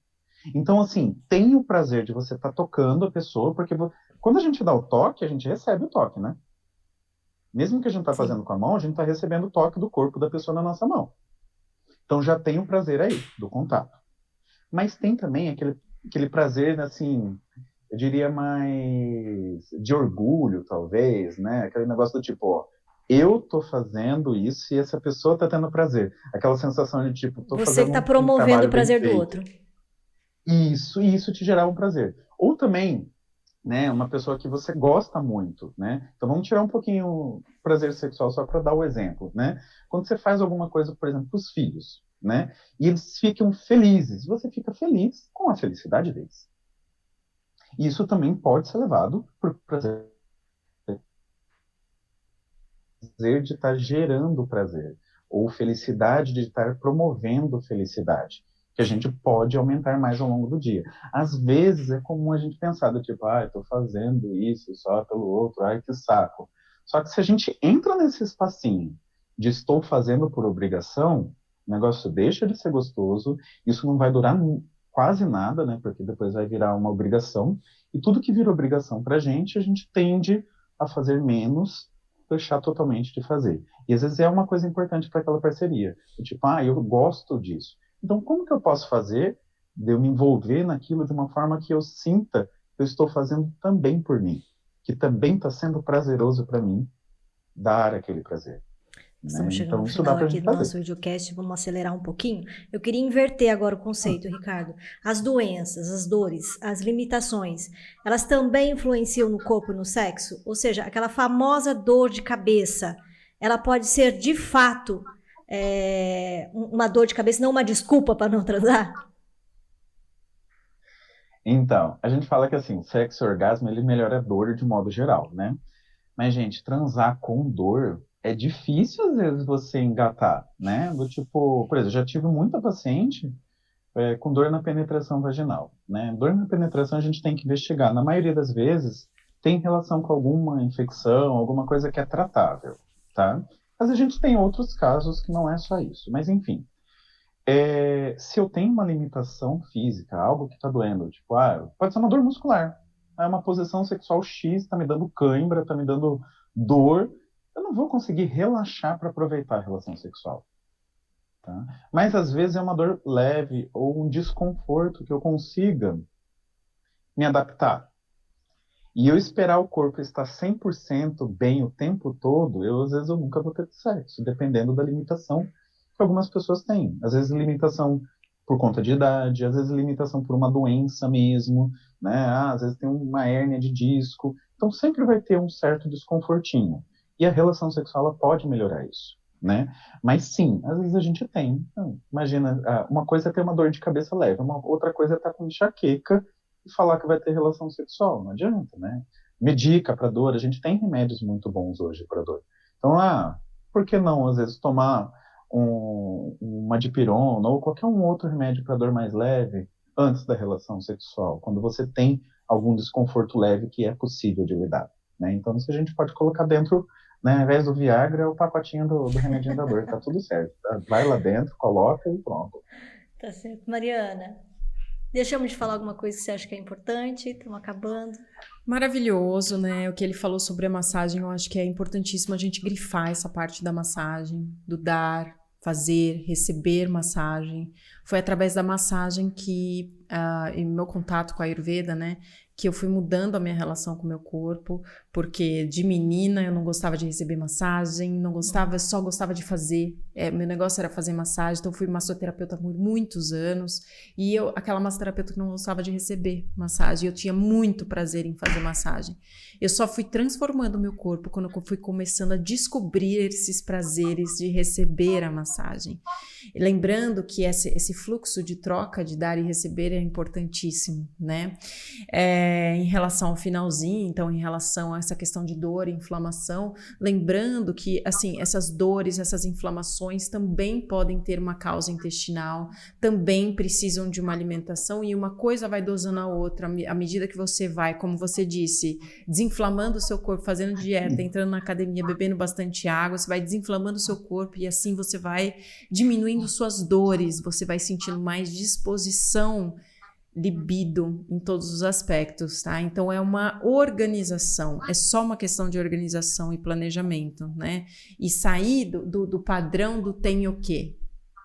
Então, assim, tem o prazer de você estar tocando a pessoa, porque quando a gente dá o toque, a gente recebe o toque, né? Mesmo que a gente tá fazendo com a mão, a gente tá recebendo o toque do corpo da pessoa na nossa mão. Então já tem o prazer aí, do contato. Mas tem também aquele prazer, assim, eu diria mais de orgulho, talvez, né? Aquele negócio do tipo, ó, eu tô fazendo isso e essa pessoa tá tendo prazer. Aquela sensação de tipo, tô Você fazendo que tá um promovendo trabalho o prazer bem do feito. outro. Isso te gerar um prazer. Ou também, né, uma pessoa que você gosta muito, né? Então vamos tirar um pouquinho o prazer sexual só para dar o exemplo, né? Quando você faz alguma coisa, por exemplo, para os filhos, né? E eles ficam felizes, você fica feliz com a felicidade deles. E isso também pode ser levado para o prazer de estar gerando prazer, ou felicidade de estar promovendo felicidade, que a gente pode aumentar mais ao longo do dia. Às vezes é comum a gente pensar do tipo, estou fazendo isso só pelo outro, ai que saco. Só que se a gente entra nesse espacinho de estou fazendo por obrigação, o negócio deixa de ser gostoso, isso não vai durar quase nada, né? Porque depois vai virar uma obrigação, e tudo que vira obrigação pra gente, a gente tende a fazer menos, deixar totalmente de fazer. E às vezes é uma coisa importante para aquela parceria. Tipo, eu gosto disso. Então, como que eu posso fazer de eu me envolver naquilo de uma forma que eu sinta que eu estou fazendo também por mim? Que também está sendo prazeroso para mim dar aquele prazer. Estamos Né? chegando Então, no isso dá final para a aqui gente do fazer. nosso videocast, vamos acelerar um pouquinho. Eu queria inverter agora o conceito, Ricardo. As doenças, as dores, as limitações, elas também influenciam no corpo e no sexo? Ou seja, aquela famosa dor de cabeça, ela pode ser de fato uma dor de cabeça, não uma desculpa para não transar? Então, a gente fala que assim, sexo e orgasmo, ele melhora a dor de modo geral, né? Mas, gente, transar com dor é difícil, às vezes, você engatar, né? Do tipo, por exemplo, eu já tive muita paciente com dor na penetração vaginal, né? Dor na penetração a gente tem que investigar. Na maioria das vezes, tem relação com alguma infecção, alguma coisa que é tratável, tá? Mas a gente tem outros casos que não é só isso. Mas, enfim, se eu tenho uma limitação física, algo que está doendo, tipo, pode ser uma dor muscular, é uma posição sexual X, está me dando cãibra, está me dando dor, eu não vou conseguir relaxar para aproveitar a relação sexual. Tá? Mas às vezes é uma dor leve ou um desconforto que eu consiga me adaptar. E eu esperar o corpo estar 100% bem o tempo todo, às vezes eu nunca vou ter sexo, dependendo da limitação que algumas pessoas têm. Às vezes limitação por conta de idade, às vezes limitação por uma doença mesmo, né? Às vezes tem uma hérnia de disco. Então sempre vai ter um certo desconfortinho. E a relação sexual ela pode melhorar isso, né? Mas sim, às vezes a gente tem. Então, imagina, uma coisa é ter uma dor de cabeça leve, uma outra coisa é estar com enxaqueca e falar que vai ter relação sexual. Não adianta, né? Medica para dor, a gente tem remédios muito bons hoje para dor. Então, por que não, às vezes, tomar uma dipirona ou qualquer um outro remédio para dor mais leve antes da relação sexual, quando você tem algum desconforto leve que é possível de lidar, né? Então, isso a gente pode colocar dentro, né, ao invés do Viagra, o pacotinho do remedinho da dor, tá tudo certo. Tá? Vai lá dentro, coloca e pronto. Tá certo. Mariana, deixamos de falar alguma coisa que você acha que é importante? Estamos acabando. Maravilhoso, né? O que ele falou sobre a massagem, eu acho que é importantíssimo a gente grifar essa parte da massagem, do dar, fazer, receber massagem. Foi através da massagem que e meu contato com a Ayurveda, né, que eu fui mudando a minha relação com o meu corpo, porque de menina eu não gostava de receber massagem, não gostava, eu só gostava de fazer. Meu negócio era fazer massagem, então eu fui massoterapeuta por muitos anos, e eu, aquela massoterapeuta que não gostava de receber massagem, eu tinha muito prazer em fazer massagem. Eu só fui transformando o meu corpo quando eu fui começando a descobrir esses prazeres de receber a massagem. E lembrando que esse fluxo de troca, de dar e receber é importantíssimo, né? Em relação ao finalzinho, então em relação a essa questão de dor e inflamação, lembrando que assim, essas dores, essas inflamações também podem ter uma causa intestinal, também precisam de uma alimentação e uma coisa vai dosando a outra, à medida que você vai, como você disse, desinflamando o seu corpo, fazendo dieta, entrando na academia, bebendo bastante água, você vai desinflamando o seu corpo e assim você vai diminuindo suas dores, você vai sentindo mais disposição, libido em todos os aspectos, tá? Então é uma organização, é só uma questão de organização e planejamento, né? E sair do padrão do tem o quê.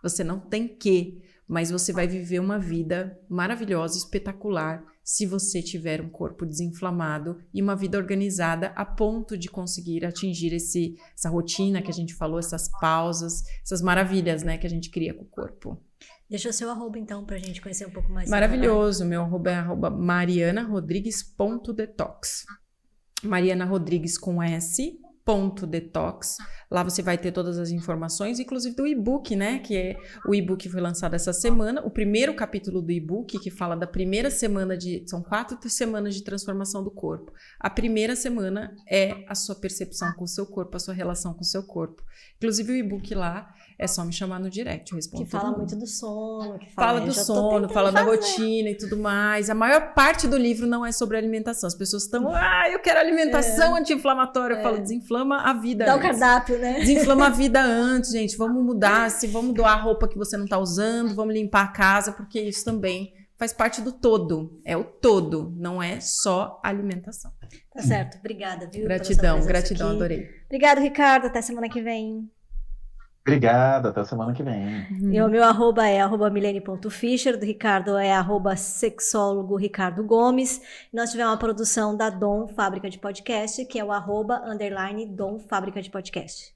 Você não tem que, mas você vai viver uma vida maravilhosa, espetacular, se você tiver um corpo desinflamado e uma vida organizada a ponto de conseguir atingir essa rotina que a gente falou, essas pausas, essas maravilhas, né, que a gente cria com o corpo. Deixa o seu arroba, então, pra gente conhecer um pouco mais. Maravilhoso. Meu arroba é marianarodrigues.detox. Mariana Rodrigues com S, .detox. Lá você vai ter todas as informações, inclusive do e-book, né? Que o e-book foi lançado essa semana. O primeiro capítulo do e-book, que fala da primeira semana são 4 semanas de transformação do corpo. A primeira semana é a sua percepção com o seu corpo, a sua relação com o seu corpo. Inclusive o e-book lá, é só me chamar no direct, eu respondo. Que fala muito do sono. Fala do sono, fala da rotina e tudo mais. A maior parte do livro não é sobre alimentação. As pessoas estão, eu quero alimentação anti-inflamatória. Eu falo, desinflama a vida Dá antes. o cardápio, né? Desinflama a vida antes, gente. Vamos mudar, vamos doar a roupa que você não está usando, vamos limpar a casa, porque isso também faz parte do todo. É o todo, não é só alimentação. Tá certo. Obrigada, viu? Gratidão, aqui. Adorei. Obrigado, Ricardo. Até semana que vem. Obrigado, até semana que vem. E o meu arroba é @milene.fischer, do Ricardo é @sexólogo Ricardo Gomes. Nós tivemos uma produção da Dom Fábrica de Podcast, que é o @Dom Fábrica de Podcast.